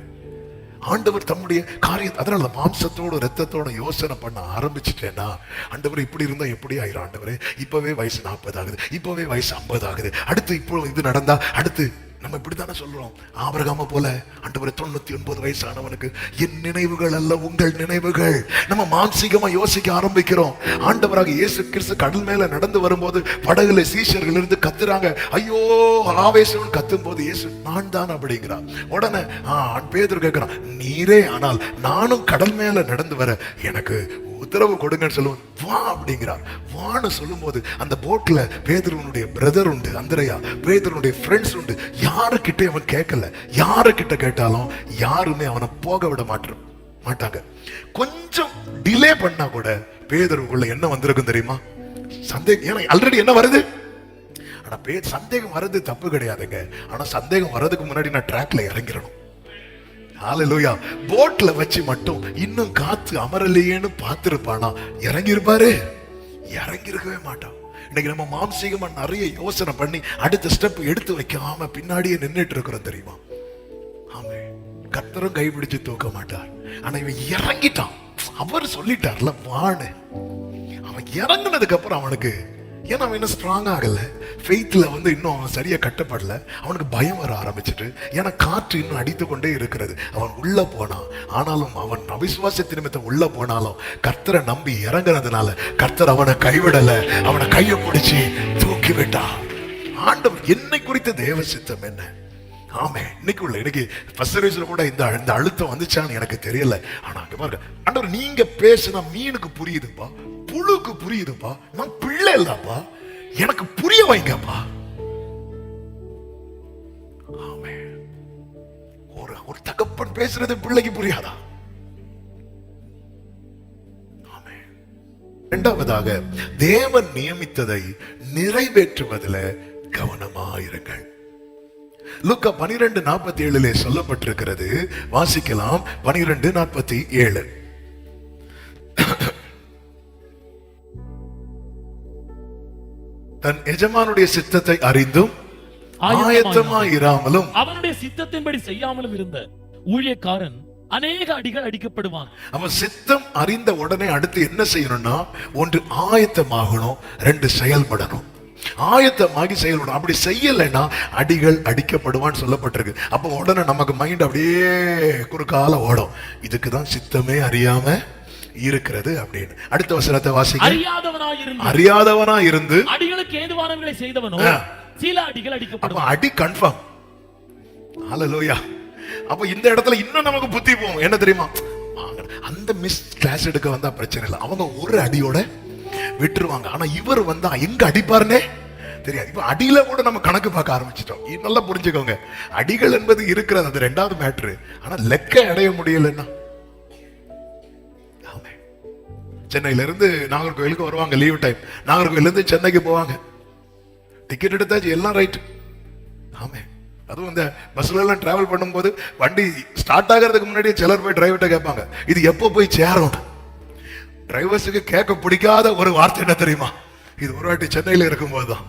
ஆண்டவர் தம்முடைய காரியத்தை, அதனால மாம்சத்தோட ரத்தத்தோட யோசனை பண்ண ஆரம்பிச்சுட்டேன்னா, ஆண்டவர் இப்படி இருந்தா எப்படி ஆயிரும் ஆண்டவரே, இப்பவே வயசு 40 ஆகுது, இப்பவே வயசு 50 ஆகுது, அடுத்து இப்போ இது நடந்தா அடுத்து நம்ம இப்படித்தானே சொல்றோம். ஆபிரகாம போல ஆண்டவரே 99 வயசானவனுக்கு என் நினைவுகள் அல்ல உங்கள் நினைவுகள். நம்ம மாம்சீகமா யோசிக்க ஆரம்பிக்கிறோம். ஆண்டவராக இயேசு கிறிஸ்து கடல் மேல நடந்து வரும்போது படகுல சீஷர்கள் இருந்து கத்துறாங்க, ஐயோ ஆவேசம் கத்தும் போது இயேசு நான் தான் அப்படிங்கிறான். உடனே பேதுரு கேட்கிறான், நீரே ஆனால் நானும் கடல் மேல நடந்து வர எனக்கு உத்தரவு கொடுங்கன்னு சொல்லுவோம். வா அப்படிங்கிறார். வான்னு சொல்லும் போது அந்த போட்ல பேதுருவனுடைய பிரதர் உண்டு, அந்திரையா, பேதுருவனுடைய ஃப்ரெண்ட்ஸ் உண்டு. யாருக்கிட்ட அவன் கேட்கல. யாருக்கிட்ட கேட்டாலும் யாருமே அவனை போக விட மாட்டாங்க. கொஞ்சம் டிலே பண்ணா கூட பேதுருவுக்குள்ள என்ன வந்திருக்கும் தெரியுமா? சந்தேகம். ஏன்னா ஆல்ரெடி என்ன வருது? ஆனா சந்தேகம் வர்றது தப்பு கிடையாதுங்க. ஆனா சந்தேகம் வர்றதுக்கு முன்னாடி நான் ட்ராக்ல இறங்கிடணும். ஹalleluya. போட்ல வச்சு மட்டும் இன்னும் காத்து அமரலையேன்னு பார்த்திருப்பானா? இறங்கியிருப்பாரு? இறங்கிருக்கவே மாட்டான். இன்னைக்கு நம்ம மாம்சீகமா நிறைய யோசனை பண்ணி அடுத்த ஸ்டெப் எடுத்து வைக்காம பின்னாடியே நின்றுட்டு இருக்கிறோம் தெரியுமா? ஆமே, கர்த்தரும் கைப்பிடிச்சு தூக்க மாட்டார். ஆனா இவன் இறங்கிட்டான். அவர் சொல்லிட்டார்ல வான்னு. அவன் இறங்குனதுக்கு அப்புறம் அவனுக்கு, ஏன்னா அவன் இன்னும் ஸ்ட்ராங் ஆகல, ஃபெய்த்ல இன்னும் அவன் சரியா கட்டப்படல, அவனுக்கு பயம் வர ஆரம்பிச்சுட்டு, ஏன்னா காற்று இன்னும் அடித்து கொண்டே இருக்கிறது. அவன் உள்ள போனான். ஆனாலும் அவன் அவிசுவாசத்தின் நிமித்தம் உள்ள போனாலும் கர்த்தரை நம்பி இறங்குறதுனால கர்த்தர் அவனை கைவிடல, அவனை கையை பிடிச்சி தூக்கி விட்டான். ஆண்டவர் என்னை குறித்த தேவ சித்தம் என்ன? ஆமே, இன்னைக்கு ஃபர்ஸ்ட் சர்வீஸ்ல கூட இந்த அழுத்தம் வந்துச்சான்னு எனக்கு தெரியல. ஆனா அங்க பாருங்க, ஆண்டவர் நீங்க பேசுனா மீனுக்கு புரியுதுப்பா, புழுக்கு புரியுதுப்பா, நான் பிள்ளை இல்லப்பா, எனக்கு புரிய வைங்கப்பா. ஆமே, ஒரு தகப்பன் பேசுறது பிள்ளைக்கு புரியாதா? ஆமே. இரண்டாவதாக, தேவன் நியமித்ததை நிறைவேற்றுவதில் கவனமாயிருங்கள். லூக்கா 12:47 சொல்லப்பட்டிருக்கிறது. வாசிக்கலாம். 12:47. தன் எஜமானுடைய சித்தத்தை அறிந்தும் ஆயத்தமாயிராமலும் அவனுடைய சித்தத்தின்படி செய்யாமலும் இருந்த ஊழியக்காரன் அநேக அடிகள் அடிக்கப்படுவான். அவன் சித்தம் அறிந்த உடனே அடுத்து என்ன செய்யணும்னா, ஒன்று ஆயத்தமாகணும், ரெண்டு செயல்படணும். ஆயத்தமாகி செயல்படும். அப்படி செய்யலைன்னா அடிகள் அடிக்கப்படுவான்னு சொல்லப்பட்டிருக்கு. அப்ப உடனே நமக்கு மைண்ட் அப்படியே குறுக்கால ஓடும், இதுக்குதான் சித்தமே அறியாம இருக்கிறது அப்படின்னு. அடுத்த வசனத்தை வாசிக்க. அறியாதவனா இருந்து அடிகளுக்கு ஏதுவானவர்களை செய்தவனோ சில அடிகள் அடிக்கப்படும். அடி கன்ஃபார்ம். ஹல்லேலூயா. அப்ப இந்த இடத்துல இன்னும் நமக்கு புத்தி போகும். என்ன தெரியுமா, அந்த மிஸ் கிளாஸ் எடுக்க வந்தா பிரச்சனை இல்லை, அவங்க ஒரு அடியோட விட்டுருவாங்க. ஆனா இவர் வந்தா எங்க அடிப்பாருன்னே தெரியாது. இப்ப அடியில கூட நம்ம கணக்கு பார்க்க ஆரம்பிச்சிட்டோம். நல்லா புரிஞ்சுக்கோங்க, அடிகள் என்பது இருக்கிறது, அது ரெண்டாவது மேட்ரு. ஆனா லெக்க அடைய முடியலன்னா, சென்னையில இருந்து நாகர்கோவிலுக்கு வருவாங்க லீவ் டைம், நாகர்கோவில இருந்து சென்னைக்கு போவாங்க, டிக்கெட் எடுத்தாச்சு, எல்லாம் ரைட். ஆமே, அதுவும் இந்த பஸ்ல எல்லாம் டிராவல் பண்ணும்போது வண்டி ஸ்டார்ட் ஆகிறதுக்கு முன்னாடியே சிலர் போய் டிரைவர்கிட்ட கேட்பாங்க, இது எப்போ போய் சேரும். டிரைவர்ஸுக்கு கேட்க பிடிக்காத ஒரு வார்த்தை என்ன தெரியுமா? இது ஒரு வாட்டி சென்னையில இருக்கும்போது தான்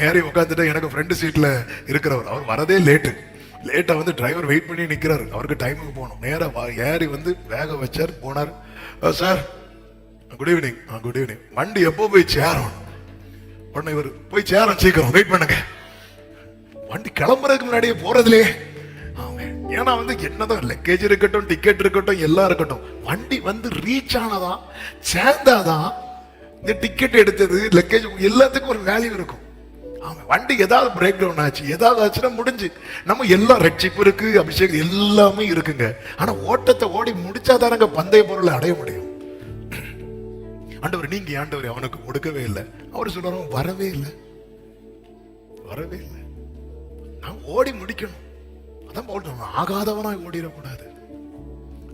ஏறி உட்காந்துட்டு, எனக்கு ஃப்ரெண்டு சீட்ல இருக்கிறவர், அவர் வரதே லேட்டா டிரைவர் வெயிட் பண்ணி நிக்கிறாரு, அவருக்கு டைமுக்கு போகணும். நேரா ஏறி வேக வச்சார், போனார். Sir good evening. Good evening. வண்டி எப்போ போய் சேரும்? உடனே இவர் போய் சேரும், சீக்கிரம் வெயிட் பண்ணுங்க. வண்டி கிளம்புறதுக்கு முன்னாடியே போறதுலயே. ஏன்னா என்னதான் லக்கேஜ் இருக்கட்டும், டிக்கெட் இருக்கட்டும், எல்லாம் இருக்கட்டும், வண்டி ரீச் ஆனதான் சேர்ந்தாதான் இந்த டிக்கெட் எடுத்தது, லக்கேஜ் எல்லாத்துக்கும் ஒரு வேல்யூ இருக்கும். வண்டி ஏதாவது பிரேக் டவுன் ஆச்சு, ஏதாவது ஆச்சுன்னா முடிஞ்சு. நம்ம எல்லாம் ரட்சிப்பு இருக்கு, அபிஷேகம் எல்லாமே இருக்குங்க. ஆனா ஓட்டத்தை ஓடி முடிச்சாதானங்க பந்தய பொருளை அடைய முடியும். ஆண்டவர், நீங்க ஆண்டவர் அவனுக்கு கொடுக்கவே இல்லை. அவர் சொல்றாரு, வரவே இல்லை, நான் ஓடி முடிக்கணும். அதான் ஆகாதவனாய் ஓடிடக்கூடாது,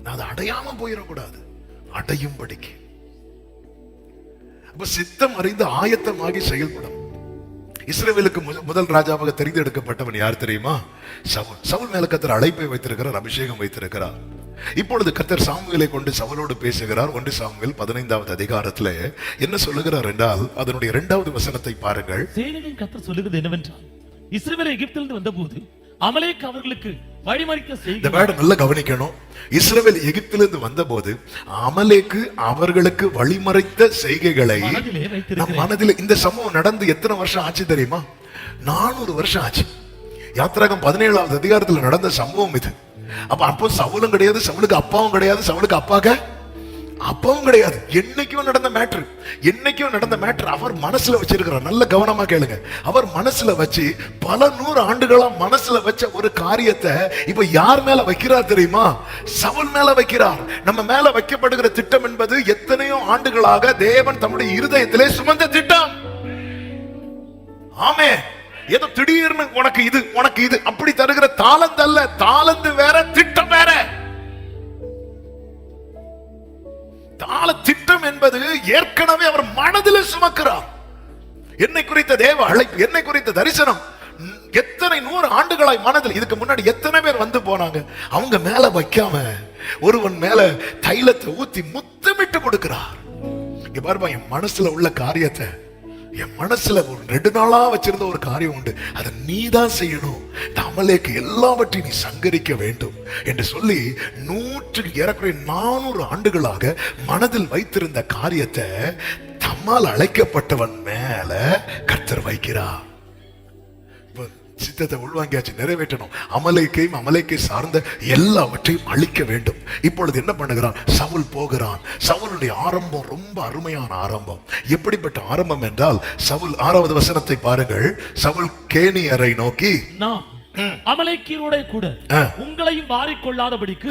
நான் அதை அடையாம போயிடக்கூடாது, அடையும் படிக்க. அப்ப சித்தம் அறிந்து ஆயத்தமாகி செயல்படும். இஸ்ரவேலுக்கு முதல் ராஜாவாக தெரிந்தெடுக்கப்பட்டவன் யார் தெரியுமா? சவுல். சவுல் மேல கர்த்தர் அழைப்பை வைத்திருக்கிறார், அபிஷேகம் வைத்திருக்கிறார். இப்பொழுது கர்த்தர் சாமுவேலை கொண்டு சவுலோடு பேசுகிறார். 1 சாமுவேல் 15வது அதிகாரத்துல என்ன சொல்லுகிறார் என்றால், அதனுடைய 2வது வசனத்தை பாருங்கள். சேனையின் கர்த்தர் சொல்லுகிறது என்னவென்றால், இஸ்ரவேல் எகிப்திலிருந்து வந்தபோது அமலேக் அவர்களுக்கு வழிமறித்த செய்தி. நல்லா கவனிக்கணும். இஸ்ரவேல் எகிப்திலிருந்து வந்தபோது அமலேக்கு அவர்களுக்கு வழிமறைத்த செய்கைகளை மனதில். இந்த சம்பவம் நடந்து எத்தனை வருஷம் ஆச்சு தெரியுமா? 400 வருஷம் ஆச்சு. யாத்திராகம் 17வது அதிகாரத்தில் நடந்த சம்பவம் இது. அப்போ சவுலும் கிடையாது, சவுலுக்கு அப்பாவும் கிடையாது, சவுலுக்கு அப்பாவும் கிடையாது. என்னைக்கும் நடந்த மேட்டர் அவர் மனசுல வச்சிருக்கிறார். நல்ல கவனமா கேளுங்க. அவர் மனசுல வச்சு பல 100 ஆண்டுகளா மனசுல வச்ச ஒரு காரியத்தை இப்ப யார் மேல வைக்கிறார் தெரியுமா? சவுல் மேல வைக்கிறார். நம்ம மேல வைக்கப்படுகிற திட்டம் என்பது எத்தனையோ ஆண்டுகளாக தேவன் தம்முடைய இருதயத்திலே சுமந்த திட்டம். ஆமே, ஏதோ திடீர்னு உனக்கு இது அப்படி தருகிற தாளந்து அல்ல. தாளந்து வேற, திட்டம் வேற. திட்டம் என்பது ஏற்கனவே அவர் மனதில் சுமக்கிறார். என்னை குறித்த தேவ அழைப்பு, என்னை குறித்த தரிசனம் எத்தனை 100 ஆண்டுகளாய் மனதில். இதுக்கு முன்னாடி எத்தனை பேர் வந்து போனாங்க, அவங்க மேல வைக்காம ஒருவன் மேல தைலத்தை ஊத்தி முத்தமிட்டு கொடுக்கிறார். இங்க பாருப்பா, என் மனசுல உள்ள காரியத்தை என் மனசுல ஒரு நெடுநாளா வச்சிருந்த ஒரு காரியம் உண்டு, அதை நீதான் செய்யணும். அமலேக்கு எல்லாவற்றையும் நீ சங்கரிக்க வேண்டும் என்று சொல்லி 400 ஆண்டுகளாக மனதில் வைத்திருந்த காரியத்தை தம்மால் அழைக்கப்பட்டவன் மேல கர்த்தர் வைக்கிறார். சித்தத்தை உள்வாங்கியாச்சு, நிறைவேற்றணும். அமலேக்கை சார்ந்த எல்லாவற்றையும் அழிக்க வேண்டும். இப்பொழுது என்ன பண்ணுகிறான்? சவுல் போகிறான். சவுலுடைய ஆரம்பம் ரொம்ப அருமையான ஆரம்பம். எப்படிப்பட்ட ஆரம்பம் என்றால், சவுல் 6வது வசனத்தை பாருங்கள். சவுல் கேனியரை நோக்கி, நான் அமலேக்கியரோட கூட உங்களையும் வாரிக்கொள்ளாதபடிக்கு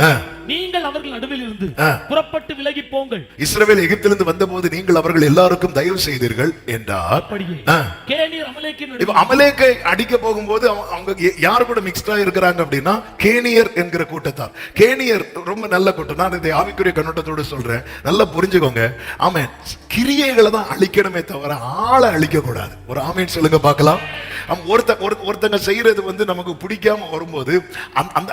நீங்கள் அவர்கள் நடுவில் இருந்து புறப்பட்டு விலகி போங்கள். இஸ்ரவேல் எகிப்திலிருந்து வந்தபோது நீங்கள் அவர்கள் எல்லாருக்கும் தயவு செய்தீர்கள் என்றார். அமலேக்கை அடிக்க போகும்போது அவங்க யாரு கூட மிக்ஸ்டா இருக்கிறாங்க அப்படின்னா, கேனியர் என்கிற கூட்டத்தார். கேனியர் ரொம்ப நல்ல கூட்டம். நான் இதை ஆவிக்குரிய கண்ணோட்டத்தோடு சொல்றேன், நல்லா புரிஞ்சுக்கோங்க. ஆமென். கிரியைகளை தான் அழிக்கணுமே தவிர ஆளை அழிக்க கூடாது. ஒரு ஆமென் சொல்லுங்க பார்க்கலாம். ஒருத்தங்க செய்யறது நமக்கு பிடிக்காம வரும்போது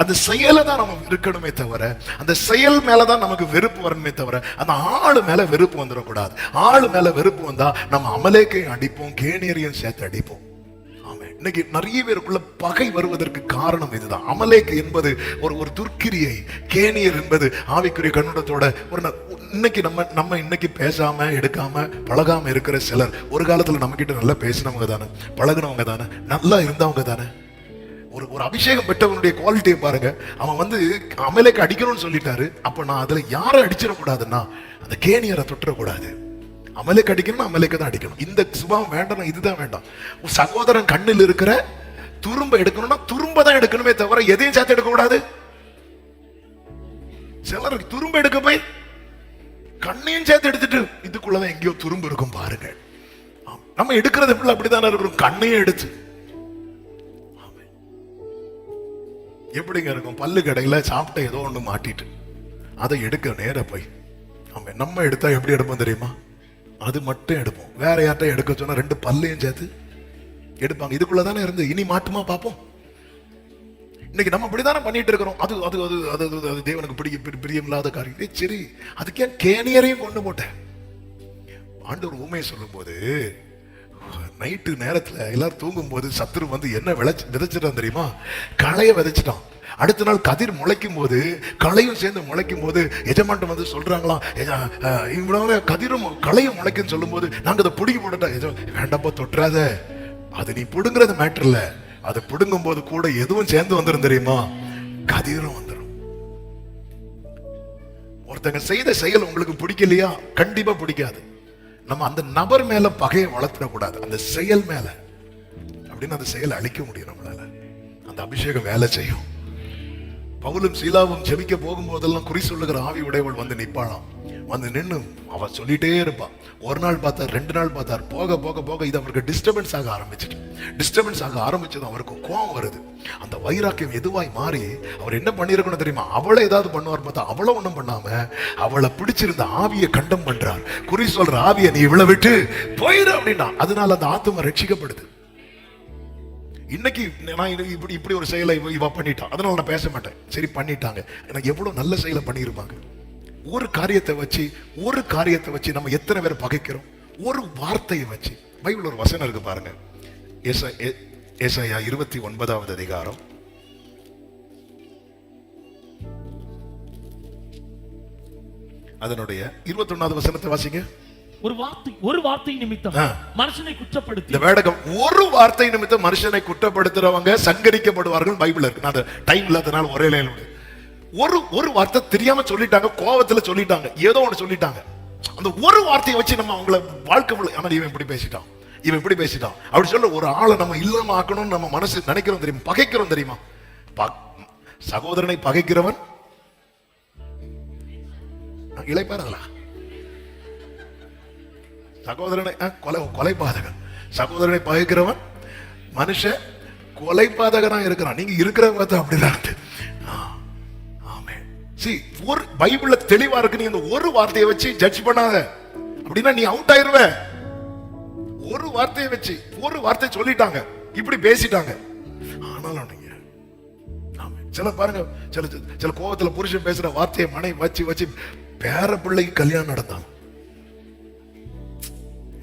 அந்த செயலை தான் நம்ம இருக்கணுமே தவிர, அந்த செயல் மேலதான் நமக்கு வெறுப்பு வரணுமே தவிர அந்த ஆளு மேல வெறுப்பு வந்துடக்கூடாது. ஆளு மேல வெறுப்பு வந்தா நம்ம அமலேக்கையும் அடிப்போம், கேனியரையும் சேர்த்து அடிப்போம். இன்னைக்கு நிறைய பேருக்குள்ள பகை வருவதற்கு காரணம் இதுதான். அமலேக்கு என்பது ஒரு துர்க்கிரியை, கேனியர் என்பது ஆவிக்குரிய கண்ணோட்டத்தோட இன்னைக்கு நம்ம இன்னைக்கு பேசாம எடுக்காம பழகாம இருக்கிற சிலர் ஒரு காலத்துல நம்ம கிட்ட நல்லா பேசினவங்க தானே, பழகினவங்க தானே, நல்லா இருந்தவங்க தானே. ஒரு அபிஷேகம் பெற்றவனுடைய குவாலிட்டியை பாருங்க. அவன் அமலேக்கு அடிக்கணும்னு சொல்லிட்டாரு. அப்ப நான் அதுல யாரை அடிச்சிடக்கூடாதுன்னா அந்த கேனியரை தொட்டக்கூடாது. அமலேக்கு அடிக்கணும், அமலேக்கு தான் அடிக்கணும். இந்த சுபாவம் வேண்டாம், இதுதான் வேண்டாம். சகோதரன் கண்ணில் இருக்கிற துரும்ப எடுக்கணும்னா துரும்ப தான் எடுக்கணுமே தவிர எதையும் சேர்த்து எடுக்க கூடாது. சிலருக்கு துரும்ப எடுக்க போய் கண்ணையும் சேர்த்து எடுத்துட்டு இதுக்குள்ளதான் எங்கேயோ துரும்பு இருக்கும் பாருங்க. நம்ம எடுக்கிறது எப்படி அப்படித்தானே இருக்கும். கண்ணையும் எடுத்து எப்படிங்க இருக்கும்? பல்லு கடையில சாப்பிட்ட ஏதோ ஒண்ணு மாட்டிட்டு அதை எடுக்க நேர போய் நம்ம எடுத்தா எப்படி எடுப்போம் தெரியுமா? அது மட்டும் எடுப்போம். வேற யார்ட்ட எடுக்க சொன்னா 2 பல்லையும் சேர்த்து எடுப்பாங்க. இதுக்குள்ளதானே இருந்து இனி மாட்டுமா பாப்போம். இன்னைக்கு நம்ம அப்படித்தானே பண்ணிட்டு இருக்கிறோம். அது அது அது அது அது தேவனுக்கு பிரியமில்லாத காரியம். சரி, அதுக்கு ஏன் கேனியரையும் கொண்டு போட்டேன்? ஆண்டவர் ஊமையை சொல்லும் போது, நைட்டு நேரத்துல எல்லாரும் தூங்கும் போது சத்துரு என்ன விதைச்சிட்டான் தெரியுமா? களைய விதைச்சிட்டான். அடுத்த நாள் கதிர் முளைக்கும் போது களையும் சேர்ந்து முளைக்கும் போது எஜமான்ட்ட சொல்றாங்களாம், இவ்வளவு கதிரும் களையும் முளைக்குன்னு சொல்லும் போது நாங்க அதை பிடுங்கி போட்டோம். வேண்டாப்பா தொட்டுறாத, அது நீ பிடுங்குறது மேட்டர் இல்ல, அதை பிடுங்கும் போது கூட எதுவும் சேர்ந்து வந்துடும் தெரியுமா? கதிரும் வந்துடும். ஒருத்தங்க செய்த செயல் உங்களுக்கு பிடிக்கலையா? கண்டிப்பா பிடிக்காது. நம்ம அந்த நபர் மேல பகையை வளர்த்துடக்கூடாது, அந்த செயல் மேல. அப்படின்னு அந்த செயலை அழிக்க முடியும் நம்மளால. அந்த அபிஷேகம் வேலை செய்யும். பவுலும் சீலாவும் ஜெபிக்க போகும்போதெல்லாம் குறி சொல்லுகிற ஆவி உடையவள் நிப்பாளாம். நின்னு அவ சொல்லிட்டே இருப்பான். ஒரு நாள் பார்த்தார், 2 நாள் பார்த்தார். போக போக போக இது அவருக்கு டிஸ்டர்பன்ஸ் ஆக ஆரம்பிச்சது. அவருக்கு கோபம் வருது. அந்த வைராக்கியம் எதுவாய் மாறி அவர் என்ன பண்ணிருக்கணும் தெரியுமா? அவளை ஏதாவது பண்ணுவார் பார்த்தா அவளை ஒண்ணும் பண்ணாம அவளை பிடிச்சிருந்த ஆவியை கண்டம் பண்றார். குறி சொல்ற ஆவியை நீ இவ்வளவு விட்டு போயிடு அப்படின்னா, அதனால அந்த ஆத்தும ரட்சிக்கப்படுது. இன்னைக்கு நான் இப்படி ஒரு செயலை இவ பண்ணிட்டான், அதனால நான் பேச மாட்டேன். சரி பண்ணிட்டாங்க, எனக்கு எவ்வளவு நல்ல செயலை பண்ணியிருப்பாங்க. ஒரு காரியத்தை வச்சு நம்ம எத்தனை பேர் பகைக்கிறோம்? ஒரு வார்த்தையை வச்சு. பைபிள் ஒரு வசனம் இருக்கு பாருங்க, ஏசாயா 29வது அதிகாரம். அதனுடைய 21வது வசனத்தை வாசிங்க. ஒரு வார்த்தை நிமித்தம் மனுஷனை குற்றப்படுத்தி, இந்த வேடகம் ஒரு வார்த்தை நிமித்தம் மனுஷனை குற்றப்படுத்துறவங்க சங்கரிக்கப்படுவார்கள். பைபிள் இருக்கு. நான் டைம் இல்லாதனால ஒரே லைன். ஒரு வார்த்தை தெரியாம சொல்லிட்டாங்க, கோபத்துல சொல்லிட்டாங்க, ஏதோ ஒன்று சொல்லிட்டாங்க. அந்த ஒரு வார்த்தையை வச்சு நம்ம அவங்கள வாழ்க்கை, இவன் இப்படி பேசிட்டான், அப்படி சொல்ல ஒரு ஆளை நம்ம இல்லாம ஆக்கணும்னு நம்ம மனசு நினைக்கிறோம் தெரியுமா? பகைக்கிறோம் தெரியுமா? சகோதரனை பகைக்கிறவன் இளைப்பாறுங்களா? சகோதரனை கொலைபாதகன். சகோதரனை பகைக்கிறவன் மனுஷன் கொலைபாதகனா இருக்கிறான். நீங்க இருக்கிற பார்த்தா அப்படிதான். ஒரு பைபிள்ல தெளிவா இருக்கு. நீ இந்த ஒரு வார்த்தையை வச்சு ஜட்ஜ் பண்ணாத, அப்படின்னா நீ அவுட் ஆயிருவ. ஒரு வார்த்தையை வச்சு, ஒரு வார்த்தை சொல்லிட்டாங்க, இப்படி பேசிட்டாங்க. ஆனாலும் நீங்க சில பாருங்க, சில கோபத்துல புருஷன் பேசுற வார்த்தையை மனை வச்சு பேர பிள்ளைக்கு கல்யாணம் நடந்தாங்க.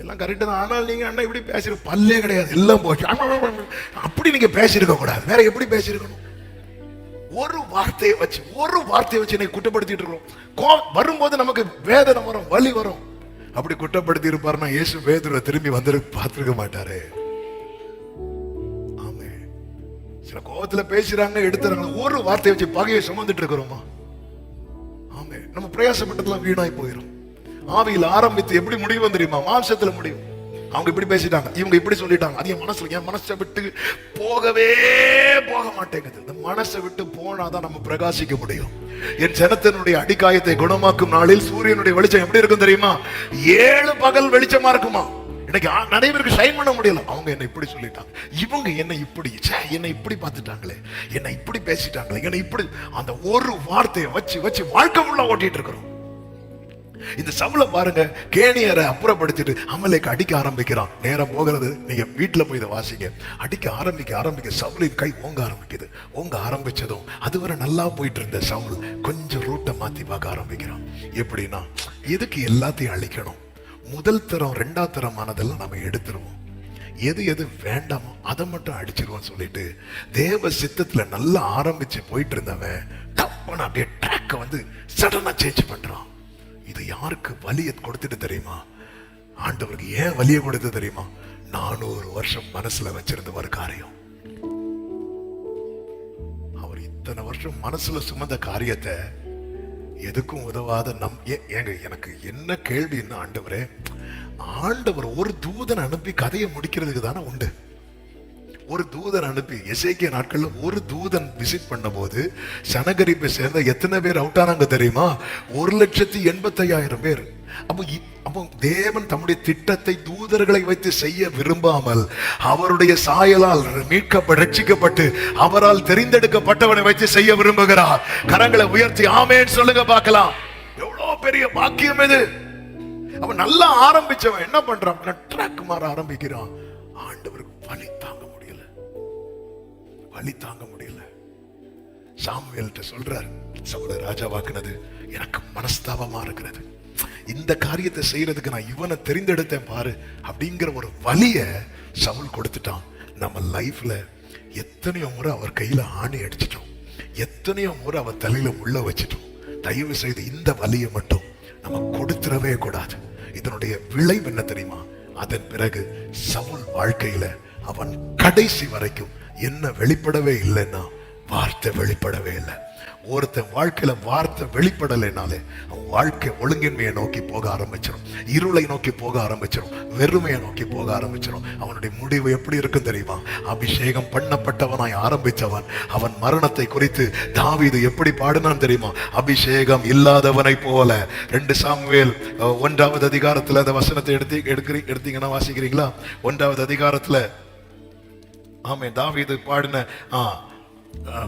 எல்லாம் கரெக்டு தான். ஆனால் நீங்க அண்ணா இப்படி பேசுற பல்லே கிடையாது, எல்லாம் போச்சு. அப்படி நீங்க பேசியிருக்க கூடாது. வேற எப்படி பேசியிருக்கணும்? ஒரு வார்த்தையை வச்சு இன்னைக்கு குற்றப்படுத்திட்டு இருக்கோம். வரும்போது நமக்கு வேதனை வரும், வலி வரும். அப்படி குற்றப்படுத்தி இருப்பாருன்னா இயேசு வேதனை திரும்பி வந்து பார்த்திருக்க மாட்டாரு. ஆமே, சில கோபத்துல பேசுறாங்க, எடுத்துறாங்க. ஒரு வார்த்தையை வச்சு பகையை சுமந்துட்டு இருக்கிறோமா? ஆமே, நம்ம பிரயாசப்பட்டதெல்லாம் வீணாய் போயிடும். ஆவியில் ஆரம்பித்து எப்படி முடிவு தெரியுமா? மாம்சத்துல முடியும். அவங்க இப்படி பேசிட்டாங்க, இவங்க இப்படி சொல்லிட்டாங்க, அது என் மனசை விட்டு போகவே போக மாட்டேங்குது. இந்த மனசை விட்டு போனாதான் நம்ம பிரகாசிக்க முடியும். என் ஜனத்தினுடைய அடிக்காயத்தை குணமாக்கும் நாளில் சூரியனுடைய வெளிச்சம் எப்படி இருக்கும் தெரியுமா? 7 பகல் வெளிச்சமா இருக்குமா. இன்னைக்கு நிறைய பேருக்கு ஷைன் பண்ண முடியல. அவங்க என்ன இப்படி சொல்லிட்டாங்க, இவங்க என்ன இப்படி பார்த்துட்டாங்களே, என்ன இப்படி பேசிட்டாங்களே, என்ன இப்படி. அந்த ஒரு வார்த்தையை வச்சு வாழ்க்கை ஃபுல்லா ஓட்டிட்டு இருக்கிறோம். இந்த சவுல பாருங்க, கேணியரை அப்புறப்படுத்திட்டு அமலேக்கு அடிக்க ஆரம்பிக்கிறான். நேரம் போகிறது, நீங்க வீட்டுல போய் இதை வாசிங்க. அடிக்க ஆரம்பிக்க சவுலின் கை ஓங்க ஆரம்பிக்குது. ஓங்க ஆரம்பிச்சதும் அதுவரை நல்லா போயிட்டு இருந்த சவுல் கொஞ்சம் ரூட்டை மாத்தி பார்க்க ஆரம்பிக்கிறான். எப்படின்னா, எதுக்கு எல்லாத்தையும் அழிக்கணும்? முதல் தரம் 2ஆம் தரமானதெல்லாம் நம்ம எடுத்துருவோம். எது வேண்டாமோ அதை மட்டும் அடிச்சிருவோம் சொல்லிட்டு தேவ சித்தத்துல நல்லா ஆரம்பிச்சு போயிட்டு இருந்தவன் டப்புன்னு அப்படியே ட்ராக்க வந்து சடனா சேஞ்ச் பண்றான். இது யாருக்கு வலியை கொடுத்துட்டு தெரியுமா? ஆண்டவருக்கு ஏன் வலியை கொடுத்து தெரியுமா? 400 வருஷம் மனசுல வச்சிருந்த ஒரு காரியம். அவர் இத்தனை வருஷம் மனசுல சுமந்த காரியத்தை எதுக்கும் உதவாத எனக்கு என்ன கேள்வின்னு, ஆண்டவர் ஒரு தூதன் அனுப்பி கதையை முடிக்கிறதுக்கு தானே உண்டு. ஒரு தூதன் அனுப்பி, எசேக்கியா நாட்கள்ல ஒரு தூதன் விசிட் பண்ண போது சனகரிப்பை சேர்ந்த எத்தனை பேர் அவுட் ஆனாங்க தெரியுமா? 1,85,000 பேர். அப்போ தேவன் தம்முடைய திட்டத்தை தூதர்களை வைத்து செய்ய விரும்பாமல் அவருடைய சாயலால் ரட்சிக்கப்பட்டு அவரால் தெரிந்தெடுக்கப்பட்டவனை வைத்து செய்ய விரும்புகிறார். கரங்களை உயர்த்தி ஆமென் சொல்லுங்க பார்க்கலாம். எவ்வளவு பெரிய பாக்கியம் இது! அவன் நல்லா ஆரம்பிச்சவன் என்ன பண்றான்? ட்ராக் மாற ஆரம்பிக்கிறான். ஆண்டவருக்கு வலி தாங்க முடியல. சாமுவேல்ட்ட சொல்றார், சவுல ராஜாவாக்குனது எனக்கு மனஸ்தாபமா இருக்கிறது. இந்த காரியத்தை செய்யறதுக்கு நான் இவனை தெரிந்தெடுத்தேன் பாரு அப்படிங்கிற ஒரு வலிய சவுல் கொடுத்துட்டான். நம்ம லைஃப்ல எத்தனையோ முறை அவர் கையில ஆணி அடிச்சிட்டோம், எத்தனையோ முறை அவர் தலையில உள்ள வச்சிட்டோம். தயவு செய்து இந்த வலியை மட்டும் நம்ம கொடுத்துடவே கூடாது. இதனுடைய விளைவு என்ன தெரியுமா? அதன் பிறகு சவுல் வாழ்க்கையில அவன் கடைசி வரைக்கும் என்ன வெளிப்படவே இல்லைன்னா வார்த்தை வெளிப்படவே இல்லை. ஒருத்தன் வாழ்க்கையில வார்த்தை வெளிப்படலைனாலே அவன் வாழ்க்கை ஒழுங்கின்மையை நோக்கி போக ஆரம்பிச்சிடும், இருளை நோக்கி போக ஆரம்பிச்சிடும், வெறுமையை நோக்கி போக ஆரம்பிச்சிடும். அவனுடைய முடிவு எப்படி இருக்கும் தெரியுமா? அபிஷேகம் பண்ணப்பட்டவனாய் ஆரம்பிச்சவன் அவன் மரணத்தை குறித்து தாவீது எப்படி பாடினான் தெரியுமா? அபிஷேகம் இல்லாதவனை போல. 2 சாமுவேல் 1வது அதிகாரத்துல அந்த வசனத்தை எடுத்தீங்கன்னா வாசிக்கிறீங்களா? 1வது அதிகாரத்துல ஆமே தாவீது பாடின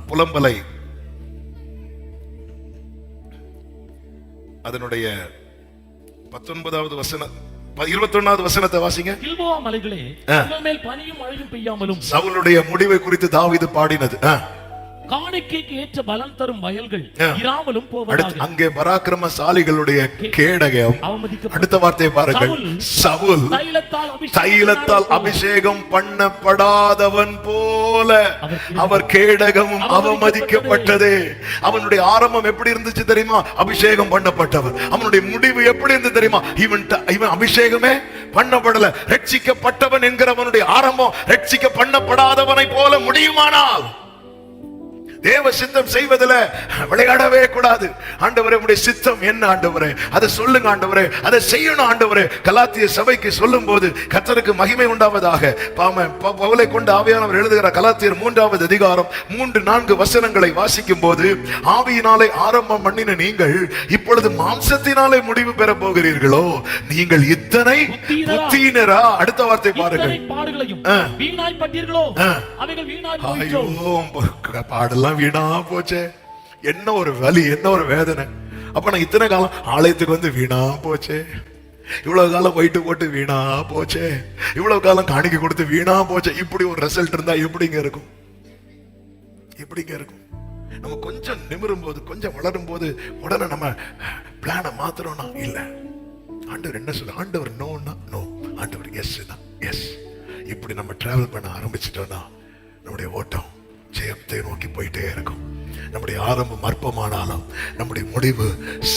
புலம்பலை அதனுடைய 19வது வசனம் 21வது வசனத்தை வாசிங்க. கில்போவா மலைகளே, உங்கள் மேல் பனியும் மழையும் பெய்யாமலும். சவுலுடைய முடிவை குறித்து தாவீது பாடினது. காணிக்கைக்கு ஏற்ற பலன் தரும் வயல்கள் இராமலும் போவதாக. அங்கே பராக்கிரமசாலிகளுடைய கேடகம். அடுத்த வார்த்தையை பாருங்கள். சவுல் தைலத்தால் அபிஷேகம் பண்ணப்படாதவன் போல அவர் கேடகமும் அவமதிக்கப்பட்டது. அவனுடைய ஆரம்பம் எப்படி இருந்துச்சு தெரியுமா? அபிஷேகம் பண்ணப்பட்டவன். அவனுடைய முடிவு எப்படி இருந்தது தெரியுமா? இவன் அபிஷேகமே பண்ணப்படல, ரட்சிக்கப்பட்டவன் என்கிறவனுடைய ஆரம்பம் ரட்சிக்க பண்ணப்படாதவனை போல முடியுமானால் தேவ சித்தம் செய்வதில் விளையாடவே கூடாது. ஆண்டவரே, உம்முடைய சித்தம் என்ன ஆண்டவரே? அதை சொல்லுங்க ஆண்டவரே, அதை செய்யணும் ஆண்டவரே. கலாத்திய சபைக்கு சொல்லும் போது கர்த்தருக்கு மகிமை உண்டாவதாக பவுலை கொண்டு ஆவியானவர் எழுதுகிற கலாத்தியர் 3வது அதிகாரம் 3-4 வசனங்களை வாசிக்கும் போது, ஆவியினாலே ஆரம்பம் பண்ணின நீங்கள் இப்பொழுது மாம்சத்தினாலே முடிவு பெற போகிறீர்களோ? நீங்கள் இத்தனை புத்தியினரா? அடுத்த வார்த்தை பாருங்கள். பாடலாம் வீணா போச்சே. என்ன ஒரு வலி, என்ன ஒரு வேதனை. அப்ப நான் இத்தனை காலம் ஆலயத்துக்கு வந்து வீணா போச்சே, இவ்வளவு காலம் போயிட்டு போட்டு வீணா போச்சே, இவ்வளவு காலம் காணிக்கை கொடுத்து வீணா போச்சே. இப்படி ஒரு ரிசல்ட் இருந்தா எப்படிங்க இருக்கும்? எப்படிங்க இருக்கும்? நம்ம கொஞ்சம் நிமிரும் போது, கொஞ்சம் வளரும் போது உடனே நம்ம பிளானை மாத்துறோம்னா இல்ல. ஆண்டவர் என்ன சொல்ல? ஆண்டவர் நோன்னா நோ, ஆண்டவர் எஸ் தான், எஸ். இப்படி நம்ம டிராவல் பண்ண ஆரம்பிச்சிட்டோம்னா நம்முடைய ஓட்டம் ஜெயத்தை நோக்கி போயிட்டே இருக்கும். நம்முடைய ஆரம்பம் அற்பமானாலும் நம்முடைய முடிவு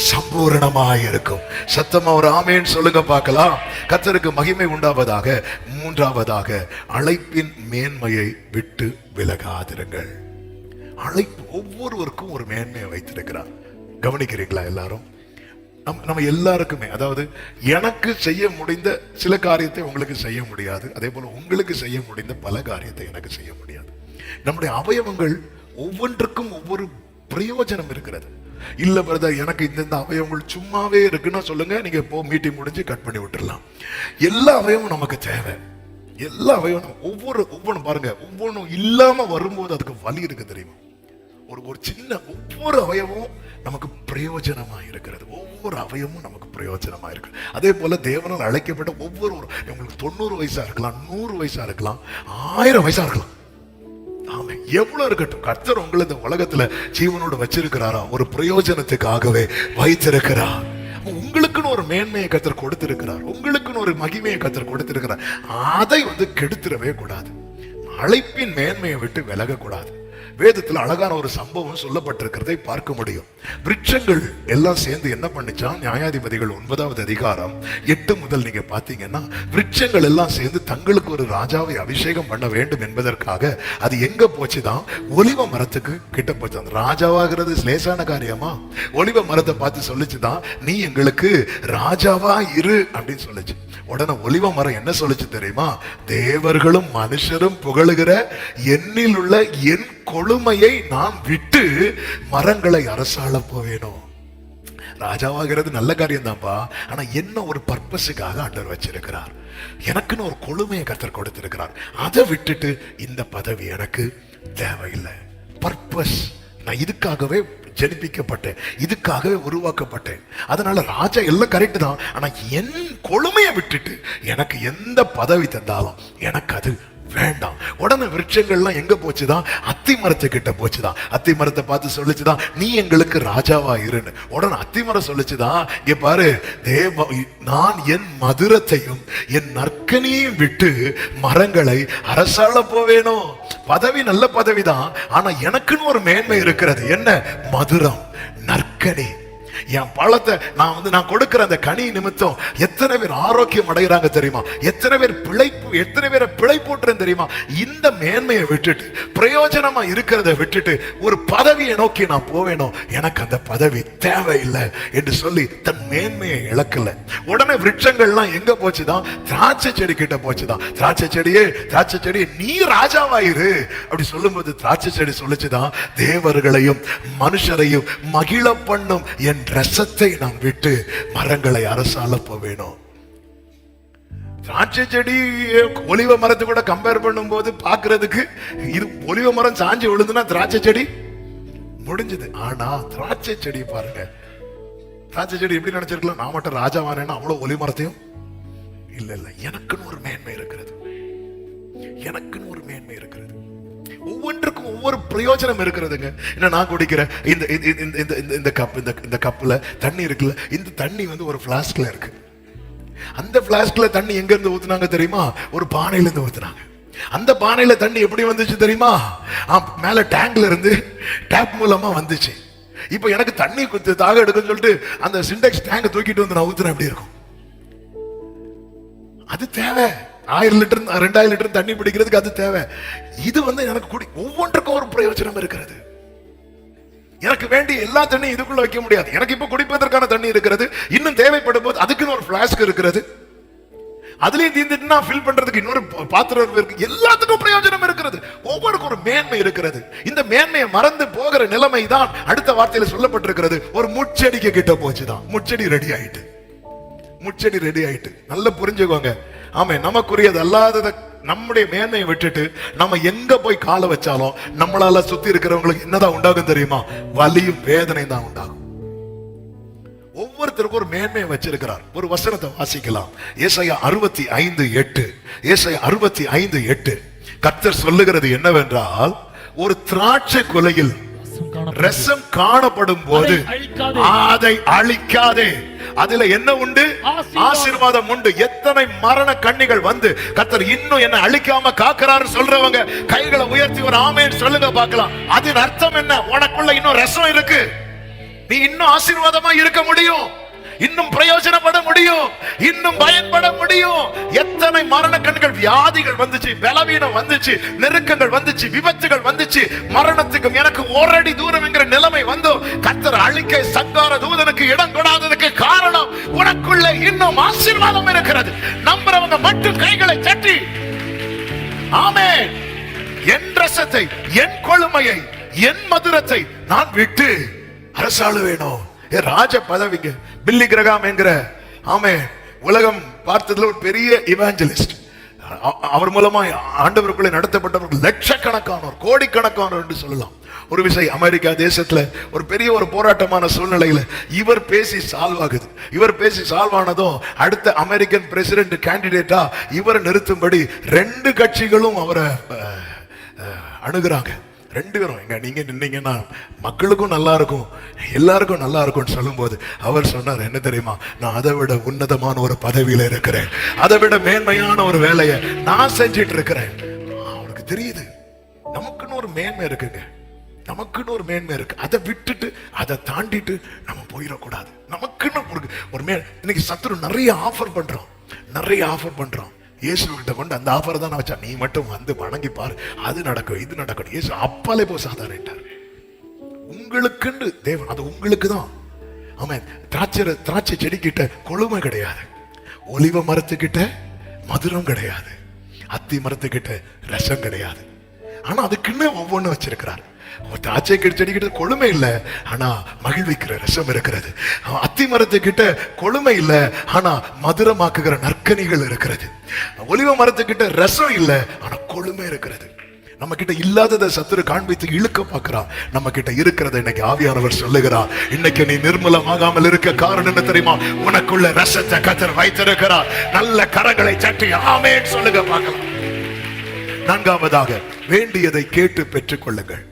சம்பூரணமாய் இருக்கும். சத்தமா ஒரு ஆமேன் சொல்லுங்க பார்க்கலாம். கர்த்தருக்கு மகிமை உண்டாவதாக. மூன்றாவதாக, அழைப்பின் மேன்மையை விட்டு விலகாதிருங்கள். அழைப்பு ஒவ்வொருவருக்கும் ஒரு மேன்மையை வைத்திருக்கிறார். கவனிக்கிறீங்களா எல்லாரும்? நம்ம எல்லாருக்குமே, அதாவது எனக்கு செய்ய முடிந்த சில காரியத்தை உங்களுக்கு செய்ய முடியாது, அதே போல உங்களுக்கு செய்ய முடிந்த பல காரியத்தை எனக்கு செய்ய முடியாது. நம்முடைய அவயவங்கள் ஒவ்வொன்றுக்கும் ஒவ்வொரு பிரயோஜனம் இருக்கிறது. இல்ல பிரதர், எனக்கு இந்த அவயவங்கள் சும்மாவே இருக்குன்னா சொல்லுங்க, நீங்க இப்போ மீட்டிங் முடிஞ்சு கட் பண்ணி விட்டுறலாம். எல்லா அவயவமும் நமக்கு தேவை. எல்லா அவயவமும் ஒவ்வொன்றும் பாருங்க, ஒவ்வொன்றும் இல்லாம வரும்போது அதுக்கு வலி இருக்கு தெரியுமா? ஒரு சின்ன ஒவ்வொரு அவயவமும் நமக்கு பிரயோஜனமா இருக்கிறது. ஒவ்வொரு அவயமும் நமக்கு பிரயோஜனமா இருக்கு. அதே போல தேவனால் அழைக்கப்பட்ட ஒவ்வொரு, உங்களுக்கு 90 வயசா இருக்கலாம், 100 வயசா இருக்கலாம், 1000 வயசா இருக்கலாம். ஆமா, எவ்வளவு இருக்கட்டும், கர்த்தர் உங்களை இந்த உலகத்துல ஜீவனோடு வச்சிருக்கிறாரா? ஒரு பிரயோஜனத்துக்காகவே வைத்திருக்கிறார். உங்களுக்குன்னு ஒரு மேன்மையை கர்த்தர் கொடுத்திருக்கிறார், உங்களுக்குன்னு ஒரு மகிமையை கர்த்தர் கொடுத்திருக்கிறார். அதை கெடுத்துடவே கூடாது. அழைப்பின் மேன்மையை விட்டு விலக கூடாது. வேதத்தில் அழகான ஒரு சம்பவம் சொல்லப்பட்டிருக்கிறதை பார்க்க முடியும். விருட்சங்கள் எல்லாம் சேர்ந்து என்ன பண்ணிச்சான்? நியாயாதிபதிகள் 9வது அதிகாரம் 8 முதல் நீங்க பாத்தீங்கன்னா, விருட்சங்கள் எல்லாம் சேர்ந்து தங்களுக்கு ஒரு ராஜாவை அபிஷேகம் பண்ண வேண்டும் என்பதற்காக அது எங்க போச்சுதான்? ஒலிவ மரத்துக்கு கிட்ட போச்சு. அந்த ராஜாவாகிறது லேசான காரியமா? ஒலிவ மரத்தை பார்த்து சொல்லிச்சுதான், நீ எங்களுக்கு ராஜாவா இரு அப்படின்னு சொல்லிச்சு. உடனே ஒலிவ மரம் என்ன சொல்லிச்சு தெரியுமா? தேவர்களும் மனுஷரும் புகழுகிற என்னில் உள்ள என் கொழுமையை நான் விட்டு மரங்களை அரசாள போவேனோ. ராஜாவாகிறது நல்ல காரியம் தான்ப்பா, ஆனா என்ன ஒரு பர்பஸுக்காக ஆண்டவர் வச்சிருக்கிறார். எனக்குன்னு ஒரு கொழுமையை கர்த்தர் கொடுத்திருக்கிறார். அதை விட்டுட்டு இந்த பதவி எனக்கு தேவையில்லை. பர்பஸ், நான் இதுக்காகவே ஜனிப்பிக்கப்பட்டேன், இதுக்காகவே உருவாக்கப்பட்டேன். அதனால ராஜா எல்லாம் கரெக்ட் தான், ஆனா என் கொழுமையை விட்டுட்டு எனக்கு எந்த பதவி தந்தாலும் எனக்கு அது வேண்டாம். உடனே விருட்சங்கள்லாம் எங்க போச்சுதான்? அத்தி மரத்துக்கிட்ட போச்சுதான். அத்தி மரத்தை பார்த்து சொல்லிச்சுதான், நீ எங்களுக்கு ராஜாவா இருன்னு. உடனே அத்தி மரம் சொல்லிச்சுதான், இங்க பாரு தேவ, நான் என் மதுரத்தையும் என் நற்கனியையும் விட்டு மரங்களை அரசாள போவேனோ. பதவி நல்ல பதவிதான், ஆனா எனக்குன்னு ஒரு மேன்மை இருக்கிறது. என்ன? மதுரம், நற்கனி. என் பழத்தை நான் கொடுக்கிற அந்த கனி நிமித்தம் எத்தனை பேர் ஆரோக்கியம் அடைகிறாங்க தெரியுமா? எத்தனை பேரை பிழைப்பூட்டுறேன் தெரியுமா? இந்த மேன்மையை விட்டுட்டு, பிரயோஜனமா இருக்கிறத விட்டுட்டு ஒரு பதவியை நோக்கி நான் போவேனோ, எனக்கு அந்த பதவி தேவையில்லை என்று சொல்லி தன் மேன்மையை இழக்கல. உடனே விருட்சங்கள்லாம் எங்க போச்சுதான்? திராட்சை செடி கிட்ட போச்சுதான். திராட்சை செடியே நீ ராஜாவாயிரு அப்படி சொல்லும்போது திராட்சை செடி சொல்லிச்சுதான், தேவர்களையும் மனுஷரையும் மகிழ பண்ணும் என் ரசத்தை நான் விட்டு மரங்களை அரசாள போவேணும். திராட்சை செடி ஒலிவ மரத்தை கூட கம்பேர் பண்ணும் போது பாக்குறதுக்கு, இது ஒலிவ மரம் சாஞ்சி விழுந்துனா திராட்சை செடி முடிஞ்சது. ஆனா திராட்சை செடி பாருங்க, திராட்சை செடி எப்படி நினைச்சிருக்கலாம்? நான் மட்டும் ராஜாவானேன்னா அவ்வளவு ஒலி மரத்தையும் இல்ல, எனக்குன்னு ஒரு மேன்மை இருக்கிறது. எனக்குன்னு ஒரு மேன்மை இருக்கிறது. ஒவ்வொன்றுக்கும் ஒவ்வொரு பிரயோஜனம் இருக்கிறதுங்க. நான் குடிக்கிற இந்த கப்புல தண்ணி இருக்குல்ல, இந்த தண்ணி ஒரு பிளாஸ்க்ல இருக்கு. அந்த பிளாஸ்க்ல தண்ணி எங்க இருந்து ஊத்துனாங்க தெரியுமா? ஒரு பானையில இருந்து ஊத்துனாங்க. அந்த பானையில தண்ணி எப்படி வந்துச்சு தெரியுமா? மேல டேங்க்ல இருந்து டேப் மூலமா வந்துச்சு. இப்ப எனக்கு தண்ணி தாக எடுக்குன்னு சொல்லிட்டு அந்த சிண்டெக்ஸ் டேங்க் தூக்கிட்டு வந்து நான் ஊத்துறேன், எப்படி இருக்கும்? அது தேவை. 1000 லிட்டர் 2000 லிட்டர் தண்ணி பிடிக்கிறதுக்கு அது தேவை. இது எனக்கு ஒவ்வொன்றுக்கும் ஒரு பிரயோஜனம் இருக்கிறது. எனக்கு வேண்டிய எல்லா தண்ணியும் இதுக்குள்ள வைக்க முடியாது. எனக்கு இப்ப குடிப்பதற்கான தண்ணி இருக்கிறது, இன்னும் தேவைப்படும் போது அதுக்குன்னு ஒரு பிளாஸ்க் இருக்கிறது. அதுலயும் தீர்ந்துட்டுனா ஃபில் பண்றதுக்கு இன்னொரு பாத்திரம் இருக்கு. எல்லாத்துக்கும் பிரயோஜனம் இருக்கிறது. ஒவ்வொருக்கும் ஒரு மேன்மை இருக்கிறது. இந்த மேன்மையை மறந்து போகிற நிலைமை தான் அடுத்த வார்த்தையில சொல்லப்பட்டிருக்கிறது. ஒரு முட்செடிக்கு கிட்ட போச்சுதான், முட்செடி ரெடி ஆயிட்டு. முட்செடி ரெடி ஆயிட்டு. நல்லா புரிஞ்சுக்கோங்க. ஆமா, நமக்குரியது அல்லாதத நம்முடைய மேன்மையை விட்டுட்டு நம்ம எங்க போய் காலை வச்சாலும் நம்மளால சுத்தி இருக்கிறவங்களுக்கு என்னதான் உண்டாகும் தெரியுமா? வலியும் வேதனை தான் உண்டாகும். ஒவ்வொருத்தருக்கும் ஒரு மேன்மையை வச்சிருக்கிறார். ஒரு வசனத்தை வாசிக்கலாம். ஏசாயா 65:8. ஏசாயா 65:8 கர்த்தர் சொல்லுகிறது என்னவென்றால், ஒரு திராட்சை கொலையில் காணப்படும். ரசம் காணப்படும் போது அதை அழிக்காதே. அதுல என்ன உண்டு? ஆசீர்வாதம் உண்டு. எத்தனை மரண கண்ணிகள் வந்து கர்த்தர் இன்னும் என்ன அழிக்காம காக்கிறாரு சொல்றவங்க கைகளை உயர்த்தி ஒரு ஆமென் சொல்லுங்க பார்க்கலாம். அதன் அர்த்தம் என்ன? உனக்குள்ள இன்னும் ரசம் இருக்கு. நீ இன்னும் ஆசீர்வாதமா இருக்க முடியும், இன்னும் பிரயோஜனப்பட முடியும், இன்னும் பயன்பட முடியும். எத்தனை மரண கண்கள், வியாதிகள் வந்துச்சு, பலவீனம் வந்துச்சு, நெருக்கங்கள் வந்துச்சு, விபத்துகள் வந்துச்சு, மரணத்துக்கும் எனக்கு ஒரு அடி தூரம் என்கிற நிலைமை வந்து கர்த்தர் அழிக்க சங்கார தூதனுக்கு இடம் கொடாததுக்கு காரணம் உனக்குள்ள இன்னும் ஆசீர்வாதம் இருக்கிறது. நம்புறவங்க மட்டும் கைகளை தட்டி ஆமென். என் ரசத்தை, என் கொழுமையை, என் மதுரத்தை நான் விட்டு அரசாள வேணும். ராஜ பதவிங்க. பில்லி கிரகாம் என்கிற ஆமே உலகம் பார்த்ததுல ஒரு பெரிய இவாஞ்சலிஸ்ட். அவர் மூலமா ஆண்டவருக்குள்ளே நடத்தப்பட்டவர்கள் லட்சக்கணக்கானோர், கோடிக்கணக்கானோர் என்று சொல்லலாம். ஒரு விஷயம், அமெரிக்கா தேசத்துல ஒரு பெரிய ஒரு போராட்டமான சூழ்நிலையில இவர் பேசி சால்வ் ஆகுது. இவர் பேசி சால்வ் ஆனதும் அடுத்த அமெரிக்கன் பிரசிடென்ட் கேண்டிடேட்டா இவரை நிறுத்தும்படி 2 கட்சிகளும் அவரை அணுகுறாங்க. 2 பேரும் எங்க நீங்க நின்னீங்கன்னா மக்களுக்கும் நல்லா இருக்கும், எல்லாருக்கும் நல்லா இருக்கும்னு சொல்லும்போது அவர் சொன்னார், என்ன தெரியுமா, நான் அதை விட உன்னதமான ஒரு பதவியில இருக்கிறேன், அதை விட மேன்மையான ஒரு வேலையை நான் செஞ்சிட்டு இருக்கிறேன். அவருக்கு தெரியுது நமக்குன்னு ஒரு மேன்மை இருக்குங்க, நமக்குன்னு ஒரு மேன்மை இருக்கு. அதை விட்டுட்டு அதை தாண்டிட்டு நம்ம போயிடக்கூடாது. நமக்குன்னு ஒரு இன்னைக்கு சத்துரு நிறைய ஆஃபர் பண்றோம். இயேசு கிட்ட கொண்டு அந்த ஆஃபர் தான் வச்சா, நீ மட்டும் வந்து வணங்கி பாரு, அது நடக்கும், இது நடக்கும். இயேசு அப்பாலே போ சாதாரண உங்களுக்குன்னு தேவன், அது உங்களுக்கு தான். ஆமென். திராட்சை செடி கிட்ட கொழுமை கிடையாது, ஒலிவ மரத்துக்கிட்ட மதுரம் கிடையாது, அத்தி மரத்துக்கிட்ட ரசம் கிடையாது. ஆனா அதுக்குன்னு ஒவ்வொன்னு வச்சிருக்கிறார். திராட்சை செடி கிட்ட கொழுமை இல்ல, ஆனா மகிழ்விக்கிற ரசம் இருக்கிறது. அத்தி மரத்துக்கிட்ட கொழுமை இல்ல, ஆனா மதுரமாக்குகிற நற்கனிகள் இருக்கிறது. ஒலிவ மரத்துக்கிட்ட ரசம் இல்ல, ஆனா கொழுமை இருக்கிறது. நம்ம கிட்ட இல்லாததை சத்துரு காண்பித்து இழுக்க பார்க்கிறான். நம்ம கிட்ட இருக்கிறத இன்னைக்கு ஆவியானவர் சொல்லுகிறார், இன்னைக்கு நீ நிர்மலமாகாமல் இருக்க காரணம் என்ன தெரியுமா? உனக்குள்ள ரசத்தை கர்த்தர் வைத்திருக்கிறார். நல்ல கரங்களை தட்டி ஆமென் சொல்லுங்க பார்க்கலாம். 4வதாக, வேண்டியதை கேட்டு பெற்றுக் கொள்ளுங்கள்.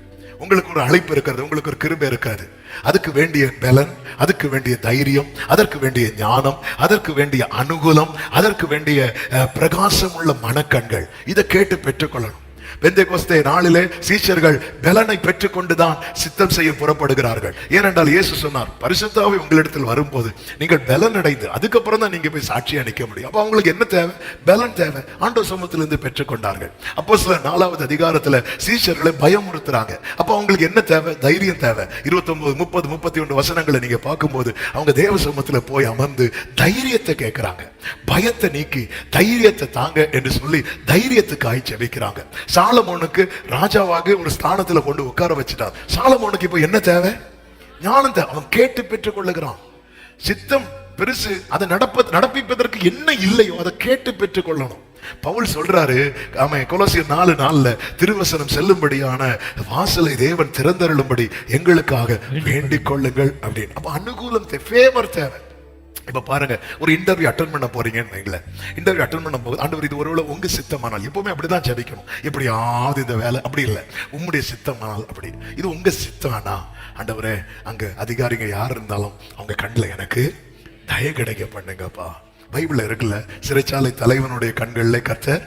உங்களுக்கு ஒரு அழைப்பு இருக்கிறது, உங்களுக்கு ஒரு கிருபை இருக்காது. அதுக்கு வேண்டிய பலன், அதுக்கு வேண்டிய தைரியம், அதற்கு வேண்டிய ஞானம், அதற்கு வேண்டிய அனுகூலம், அதற்கு வேண்டிய பிரகாசம் உள்ள மனக்கண்கள், இதை கேட்டு பெற்றுக்கொள்ளணும். பெந்தெகோஸ்தே நாளிலே சீஷர்கள் பலனை பெற்றுக்கொண்டுதான் சித்தம் செய்ய புறப்படுகிறார்கள். ஏனென்றால் இயேசு சொன்னார், பரிசுத்த ஆவி உங்களிடத்தில் வரும்போது நீங்கள் பலன் அடைந்து அதுக்கப்புறம் தான் நீங்க போய் சாட்சியா நிற்க முடியும். அப்ப அவங்களுக்கு என்ன தேவை? பலன் தேவை. ஆண்டவர் சமூகத்திலிருந்து பெற்றுக்கொண்டார்கள். அப்போஸ்தலர் 4வது அதிகாரத்துல சீஷர்களை பயமுறுத்துறாங்க. அப்ப அவங்களுக்கு என்ன தேவை? தைரியம் தேவை. 29, 30, 31 வசனங்களை நீங்க பார்க்கும்போது அவங்க தேவ சமூகத்துல போய் அமர்ந்து தைரியத்தை கேட்கிறாங்க. பயத்தை நீக்கி தைரியத்தை தாங்க என்று சொல்லி தைரியத்துக்காய் ஜெபிக்கிறாங்க. சாலமோனுக்கு ராஜாவாக ஒரு ஸ்தானத்துல கொண்டு உட்கார வச்சுட்டார். சாலமோனுக்கு இப்ப என்ன தேவை? ஞானம் தேவை. அவன் கேட்டு பெற்றுக் கொள்ளுகிறான். சித்தம் பெருசு, அதை நடப்பிப்பதற்கு என்ன இல்லையோ அதை கேட்டு பெற்றுக் கொள்ளணும். பவுல் சொல்றாரு, கொலோசியர் 4:4 திருவசனம் செல்லும்படியான வாசலை தேவன் திறந்தருளும்படி எங்களுக்காக வேண்டிக் கொள்ளுங்கள் அப்படின்னு. அப்ப அனுகூலம், ஃபேவர் தேவை. இப்ப பாருங்க, ஒரு இன்டர்வியூ அட்டன் பண்ண போறீங்கன்னு வைங்களேன். இன்டர்வியூ அட்டன் பண்ண போது, ஆண்டவர் இது ஒருவேளை உங்க சித்தமானால், எப்பவுமே அப்படிதான் ஜெபிக்கணும், எப்படியாவது இந்த வேலை அப்படி இல்லை, உங்களுடைய சித்தமானால் அப்படி, இது உங்க சித்தமானா ஆண்டவரே, அங்க அதிகாரிங்க யார் இருந்தாலும் அவங்க கண்ணில் எனக்கு தயை கிடைக்க பண்ணுங்கப்பா. பைபிள்ல இருக்குல்ல, சிறைச்சாலை தலைவனுடைய கண்களில் கர்த்தர்.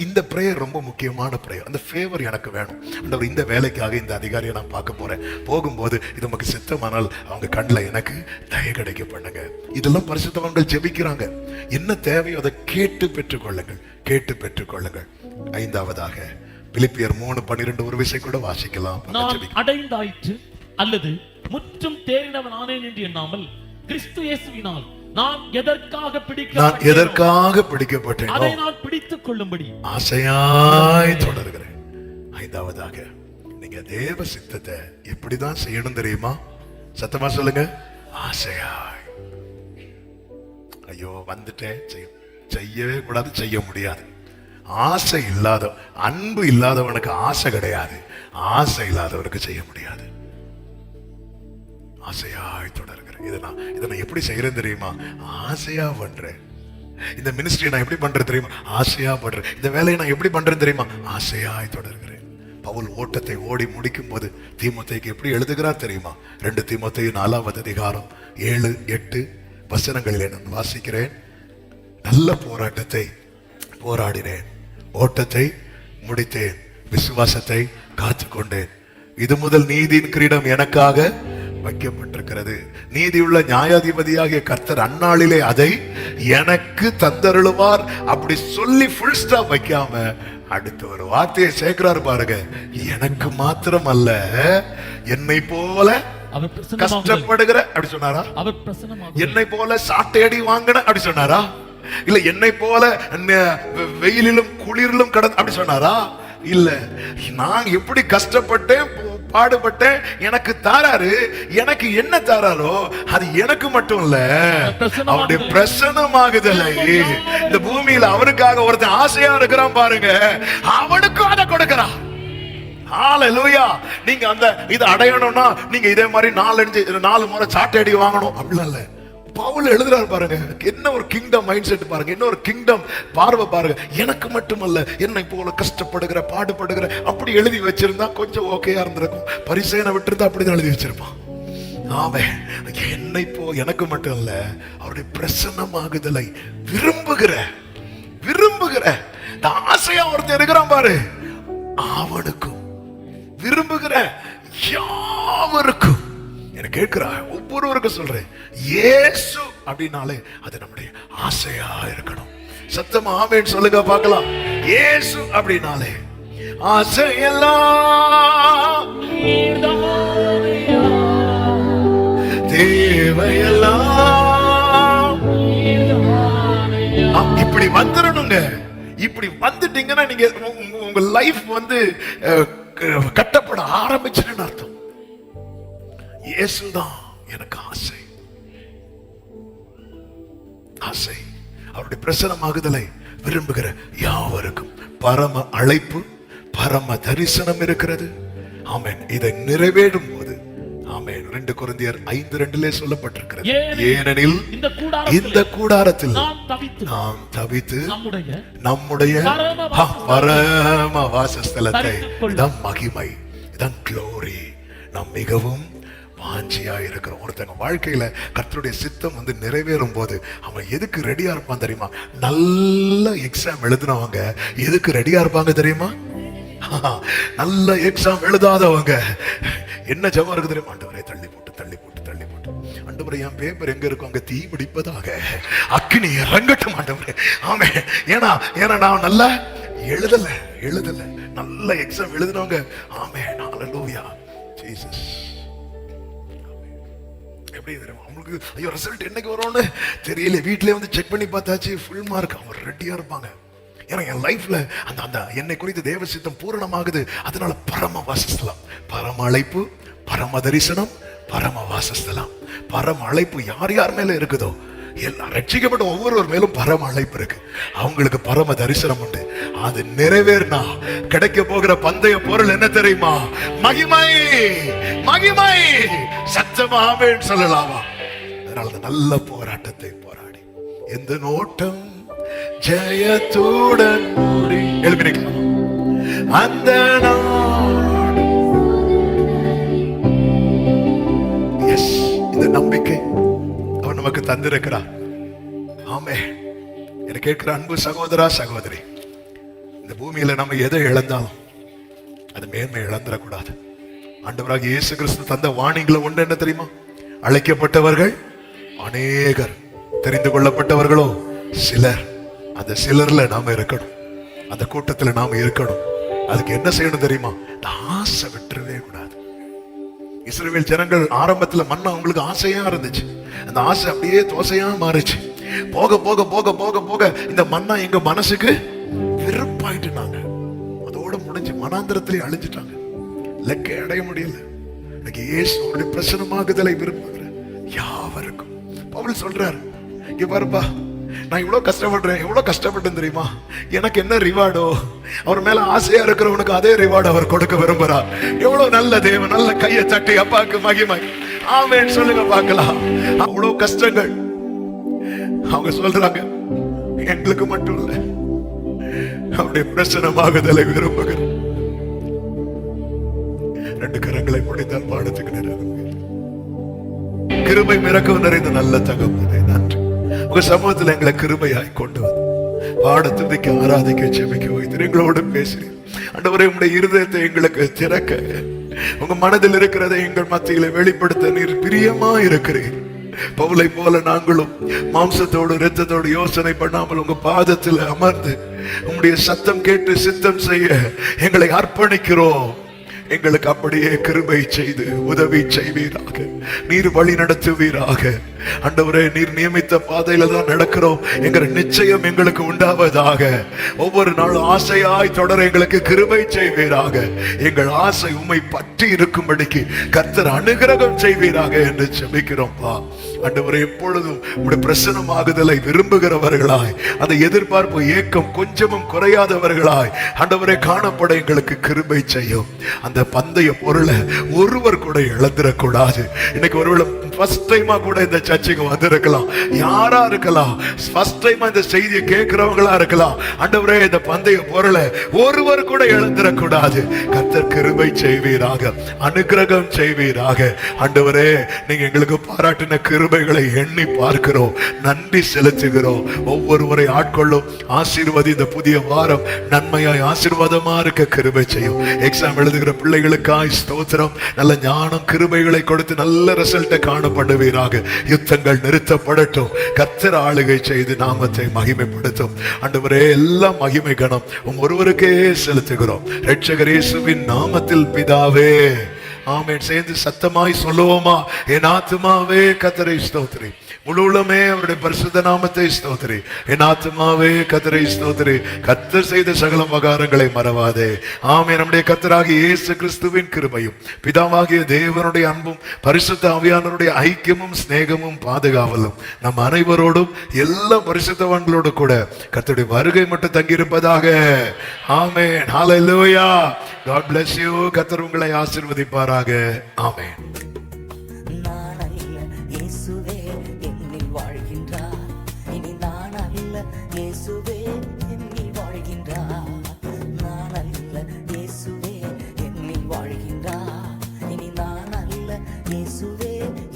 இந்த பிரேயர் ரொம்ப முக்கியமான பிரேயர். அந்த ஃபேவர் எனக்கு வேணும் ஆண்டவர், இந்த வேலைக்காக இந்த அதிகாரியை நான் பார்க்க போறேன், போகும்போது இது நமக்கு சித்தமானால் அவங்க கண்ணில் எனக்கு தயை கிடைக்க பண்ணுங்க. இதெல்லாம் பரிசுத்தவான்கள் ஜெபிக்கிறாங்க. என்ன தேவையோ அதை கேட்டு பெற்றுக்கொள்ளுங்கள், கேட்டு பெற்றுக்கொள்ளுங்கள். 5வதாக, பிலிப்பியர் 3:12 ஒரு விஷயம் கூட வாசிக்கலாம். நான் அடைந்தாயிற்று அல்லது முற்றும் தேறினவன் ஆனேன் என்று எண்ணாமல், கிறிஸ்து இயேசுவினால் நான் எதற்காக பிடிக்கப்பட்டேன் அதை நான் பிடித்துக் கொள்ளும்படி ஆசையாய் தொடர்கிறேன். 5வதாக, நீங்க தேவ சித்தத்தை எப்படிதான் செய்யணும் தெரியுமா? சத்தமா சொல்லுங்க, ஆசையாய். ஐயோ வந்துட்டேன், செய்யவே கூடாது, செய்ய முடியாது. ஆசை இல்லாத, அன்பு இல்லாதவனுக்கு ஆசை கிடையாது, ஆசை இல்லாதவனுக்கு செய்ய முடியாது. ஆசையாய் தொடர்கிறேன். இதை நான் எப்படி செய்யறேன் தெரியுமா? ஆசையா பண்றேன். இந்த மினிஸ்ட்ரி நான் எப்படி பண்றேன் தெரியுமா? ஆசையா பண்றேன். இந்த வேலையை நான் எப்படி பண்றேன் தெரியுமா? ஆசையாய் தொடர்கிறேன். பவுல் ஓட்டத்தை ஓடி முடிக்கும் போது தீமோத்தேயுக்கு எப்படி எழுதுகிறார் தெரியுமா? 2 தீமோத்தேயு 4வது அதிகாரம் 7-8 வசனங்களிலே நான் வாசிக்கிறேன். நல்ல போராட்டத்தை போராடினேன், ஓட்டத்தை முடித்தேன், விசுவாசத்தை காத்துக்கொண்டேன். இது முதல் நீதியின் கிரீடம் எனக்காக வைக்கப்பட்டிருக்கிறது. நீதியுள்ள நியாயாதிபதியாகிய கர்த்தர் அந்நாளிலே அதை எனக்கு தந்தருளுவார். அப்படி சொல்லி ஃபுல் ஸ்டாப் வைக்காம அடுத்த ஒரு வார்த்தையை சேர்க்கிறார் பாருங்க. எனக்கு மாத்திரம் அல்ல, என்னை போல கஷ்டப்படுகிற அப்படி சொன்னாரா? என்னை போல சாட்டையடி வாங்கின அப்படி சொன்னாரா? இல்ல என்னை போல வெயிலிலும் குளிரிலும் கடந்து அப்படி சொன்னாரா? இல்ல, நான் எப்படி கஷ்டப்பட்டேன் பாடுபட்டேன் எனக்கு தாராரு. எனக்கு என்ன தாராரோ அது எனக்கு மட்டும் இல்ல, அவருடைய பிரசன்னமாகுதலை இந்த பூமியில அவருக்காக ஒருத்தன் ஆசையா இருக்கிறான் பாருங்க, அவனுக்கும் அதை கொடுக்கிறான். ஹalleluya. நீங்க அந்த இதை அடையணும்னா நீங்க இதே மாதிரி 4 முறை சாட்டை வாங்கணும் அப்படிலாம் இல்ல. பவுல் எழுதுறாரு பாருங்க, என்ன ஒரு கிங்டம் மைண்ட் செட் பாருங்க, என்ன ஒரு கிங்டம் பார்வை பாருங்க. எனக்கு மட்டுமல்ல, என்னை போல கஷ்டப்படுகிற பாடுபடுகிற அப்படி எழுதி வச்சிருந்தா கொஞ்சம் ஓகேயா இருந்திருக்கும். பரிசேனை விட்டுருந்தா அப்படிதான் எழுதி வச்சிருப்பான். ஆமே, என்னை எனக்கு மட்டும் இல்ல, அவருடைய பிரசன்னமாகுதலை விரும்புகிற ஆசையா ஒருத்தர் இருக்கிறான் பாரு, அவனுக்கும் விரும்புகிற யாவருக்கும் எனக்கு கேட்கிறா ஒவ்வொருவருக்கும் சொல்றேன், இயேசு அப்படின்னாலே அது நம்முடைய ஆசையா இருக்கணும். சத்தமா ஆமென் சொல்லுங்க பார்க்கலாம். இயேசு அப்படின்னாலே ஆசையெல்லாம் தேவையெல்லாம் இப்படி வந்துடணுங்க. இப்படி வந்துட்டீங்கன்னா நீங்க உங்க லைஃப் வந்து கட்டப்பட ஆரம்பிச்சுன்னு அர்த்தம். இயேசுதான் எனக்கு ஆசை. அவருடைய பிரசன்னமாகுதலை விரும்புகிற யாவருக்கும் பரம அழைப்பு, பரம தரிசனம் இருக்கிறது. ஆமென். இதை நிறைவேறும் போது ஆமென் 2 கொரிந்தியர் 5:2 சொல்லப்பட்டிருக்கிறது, ஏனெனில் இந்த கூடாரத்தில் நாம் தவித்து நம்முடைய பரம வாசஸ்தலத்தை, இதான் மகிமை, இதான் க்ளோரி, நாம் மிகவும் வாஞ்சியா இருக்கிறோம். ஒருத்தங்க வாழ்க்கையில கர்த்தருடைய சித்தம் வந்து நிறைவேறும் போது அவன் எதுக்கு ரெடியா இருப்பான் தெரியுமா? நல்ல எக்ஸாம் எழுதினவங்க எதுக்கு ரெடியா இருப்பாங்க தெரியுமா? நல்ல எக்ஸாம் எழுதாதவங்க என்ன ஜெபம் இருக்கு தெரியுமா? ஆண்டவரே தள்ளி போட்டு ஆண்டவரே, என் பேப்பர் எங்க இருக்கும் அங்க தீ பிடிப்பதாக அக்கினி இறங்கட்டும் ஆண்டவரே. ஆமே, ஏன்னா நான் நல்லா எழுதல நல்ல எக்ஸாம் எழுதினவங்க. ஆமே, ஹல்லேலூயா ஜீசஸ். எப்படி தெரியுமா அவங்களுக்கு? ஐயோ, ரிசல்ட் என்னைக்கு வரும்னு தெரியல, வீட்டிலே வந்து செக் பண்ணி பார்த்தாச்சு, ஃபுல் மார்க். அவங்க ரெடியா இருப்பாங்க. ஏன்னா என் லைஃப்ல அந்த என்னை குறித்து தேவ சித்தம் பூரணமாகுது. அதனால பரம வாசஸ்தலம், பரம அழைப்பு, பரம தரிசனம், பரம வாசஸ்தலம். பரம அழைப்பு யார் மேல இருக்குதோ, எல்லாம் ரட்சிக்கப்பட்ட ஒவ்வொருவர் மேலும் பரம அழைப்பு இருக்கு. அவங்களுக்கு பரம தரிசனம் உண்டு. அது நிறைவேறினா கிடைக்க போகிற பந்தய பொருள் என்ன தெரியுமா? மகிமை. சத்தமா ஆமென் சொல்லலாமா? அதனால நல்ல போராட்டத்தை போராடி எந்த நோட்டம் ஜெயத்துடன் எழுப்பிக்கலாம் அந்த நாடு. எஸ், இந்த நம்பிக்கை அவன் நமக்கு தந்திருக்கிறார். ஆமே, எனக்கு கேட்கிற அன்பு சகோதரா சகோதரி, இந்த பூமியில நம்ம எதை இழந்தாலும் அது மேன்மை இழந்துடக்கூடாது. ஆண்டவராக இயேசு கிறிஸ்து தந்த வாணிகளை ஒன்று என்ன தெரியுமா? அழைக்கப்பட்டவர்கள் அநேகர், தெரிந்து கொள்ளப்பட்டவர்களோ சிலர். அந்த சிலர்ல நாம இருக்கணும், அந்த கூட்டத்துல நாம இருக்கணும். அதுக்கு என்ன செய்யணும் தெரியுமா? ஆசை விட்டுறவே கூடாது. இஸ்ரவேல் ஜனங்கள் ஆரம்பத்துல மன்னா அவங்களுக்கு ஆசையா இருந்துச்சு. அந்த ஆசை அப்படியே தோசையா மாறிச்சு. போக போக போக போக போக இந்த மன்னா எங்க மனசுக்கு வெறுப்பாயிட்டுனாங்க. அதோட முடிஞ்சு மனாந்திரத்திலே அழிஞ்சிட்டாங்க. லெக்கை அடைய முடியல. எனக்கு இயேசுவோட பிரசன்னமாகுதலை விரும்புகிற யாவருக்கும் பவுல் சொல்றாரு, இங்க பாருப்பா, நான் இவ்வளவு கஷ்டப்படுறேன், எவ்வளவு கஷ்டப்பட்டேன் தெரியுமா? எனக்கு என்ன ரிவார்டோ, அவர் மேல ஆசையா இருக்கிறவனுக்கு அதே ரிவார்டு அவர் கொடுக்க விரும்புறார். எவ்வளவு நல்ல தேவன். நல்ல கையை தட்டி அப்பாக்கு மகிமை ஆமென் சொல்லுங்க பார்க்கலாம். அவ்வளவு கஷ்டங்கள் அவங்க சொல்றாங்க, எங்களுக்கு மட்டும் இல்ல, அவருடைய பிரசன்னமாகுதலை விரும்புகிறேன். 2 கரங்களை முடிந்தால் பாடத்துக்கு நேரம். கிருபை மிரக்கம் நிறைந்த நல்ல தகப்பனே நன்றி. உங்க சமூகத்தில் எங்களை கிருபையாய் கொண்டு வந்து பாடத்துக்கு ஆராதிக்க ஜெபிக்க வைத்து எங்களோடு பேசுறீர். ஆண்டவரே, உங்களுடைய இருதயத்தை எங்களுக்கு திறக்க, உங்க மனதில் இருக்கிறதை எங்கள் மத்தியில வெளிப்படுத்த நீர் பிரியமா இருக்கிறீர். பவுலை போல நாங்களும் மாம்சத்தோடு இரத்தத்தோடு யோசனை பண்ணாமல் உங்க பாதத்தில் அமர்ந்து உங்களுடைய சத்தம் கேட்டு சித்தம் செய்ய எங்களை அர்ப்பணிக்கிறோம். எங்களுக்கு அப்படியே கிருபை செய்து உதவி செய்வீராக, நீர் வழி நடத்துவீராக. ஆண்டவரே, நீர் நியமித்த பாதையில தான் நடக்கிறோம் என்கிற நிச்சயம் எங்களுக்கு உண்டாவதாக. ஒவ்வொரு நாளும் ஆசையாய் தொடர எங்களுக்கு கிருபை செய்வீராக. எங்கள் ஆசை உம்மை பற்றி இருக்கும்படிக்கு கர்த்தர் அனுகிரகம் செய்வீராக என்று ஜெபிக்கிறோம்ப்பா. ஆண்டவரே, எப்பொழுதும் உம்முடைய பிரசன்னமாகுதலை விரும்புகிறவர்களாய், அந்த எதிர்பார்ப்பு ஏக்கம் கொஞ்சமும் குறையாதவர்களாய் ஆண்டவரே காணப்பட எங்களுக்கு கிருபை செய்யும். அந்த பந்தய பொருளை ஒருவர் கூட இழந்துடக்கூடாது. இன்னைக்கு ஒருவேளை ஃபர்ஸ்ட் டைமா கூட இந்த சர்ச்சுக்கு வந்திருக்கலாம், யாரா இருக்கலாம், ஃபர்ஸ்ட் டைமா இந்த செய்தியை கேட்கிறவங்களா இருக்கலாம். ஆண்டவரே, இந்த பந்தய பொருளை ஒருவர் கூட இழந்துடக்கூடாது. கர்த்தர் கிருபை செய்வீராக, அனுக்கிரகம் செய்வீராக. ஆண்டவரே, நீங்க எங்களுக்கு பாராட்டின கிருபைகளை எண்ணி பார்க்கிறோம், நன்றி செலுத்துகிறோம். ஒவ்வொருவரை ஆட்கொள்ளும், ஆசீர்வதி. இந்த புதிய வாரம் நன்மையாய் ஆசீர்வாதமா இருக்க கிருபை செய்யும். எக்ஸாம் எழுதுகிற பிள்ளைகளுக்காய் ஸ்தோத்திரம். நல்ல ஞானம் கிருபைகளை கொடுத்து நல்ல ரிசல்ட்டை காணப்படுவீராக. யுத்தங்கள் நிறுத்தப்படட்டும். கர்த்தர் ஆளுகை செய்து நாமத்தை மகிமைப்படுத்தும். ஆண்டவரே, எல்லா மகிமை கணம் ஒருவருக்கே செலுத்துகிறோம். இரட்சகர் இயேசுவின் நாமத்தில் பிதாவே, ஆமென். சேர்ந்து சத்தமாய் சொல்லுவோமா? என் ஆத்துமாவே கர்த்தரை ஸ்தோத்திரி, முழு உள்ளமே அவருடைய பரிசுத்த நாமத்தை ஸ்தோத்திரி. என் ஆத்துமாவே கர்த்தரை ஸ்தோத்திரி, கர்த்தர் செய்த சகல உபகாரங்களை மறவாதே. ஆமென். நம்முடைய கர்த்தராகிய இயேசு கிறிஸ்துவின் கிருபையும் பிதாவாகிய தேவனுடைய அன்பும் பரிசுத்த ஆவியானவருடைய ஐக்கியமும் சிநேகமும் பாதுகாவலும் நம் அனைவரோடும் எல்லா பரிசுத்தவான்களோடு கூட கர்த்தருடைய வருகை மட்டும் தங்கியிருப்பதாக. ஆமென். ஹல்லேலூயா. God bless you. கர்த்தர் உங்களை ஆசீர்வதிப்பாராக. ஆமென். இயேசுவே என்னில் வாழ்கின்றார். நான் அல்ல, இயேசுவே என்னில் வாழ்கின்றார். இனி நான் அல்ல, இயேசுவே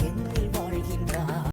என்னில் வாழ்கின்றார்.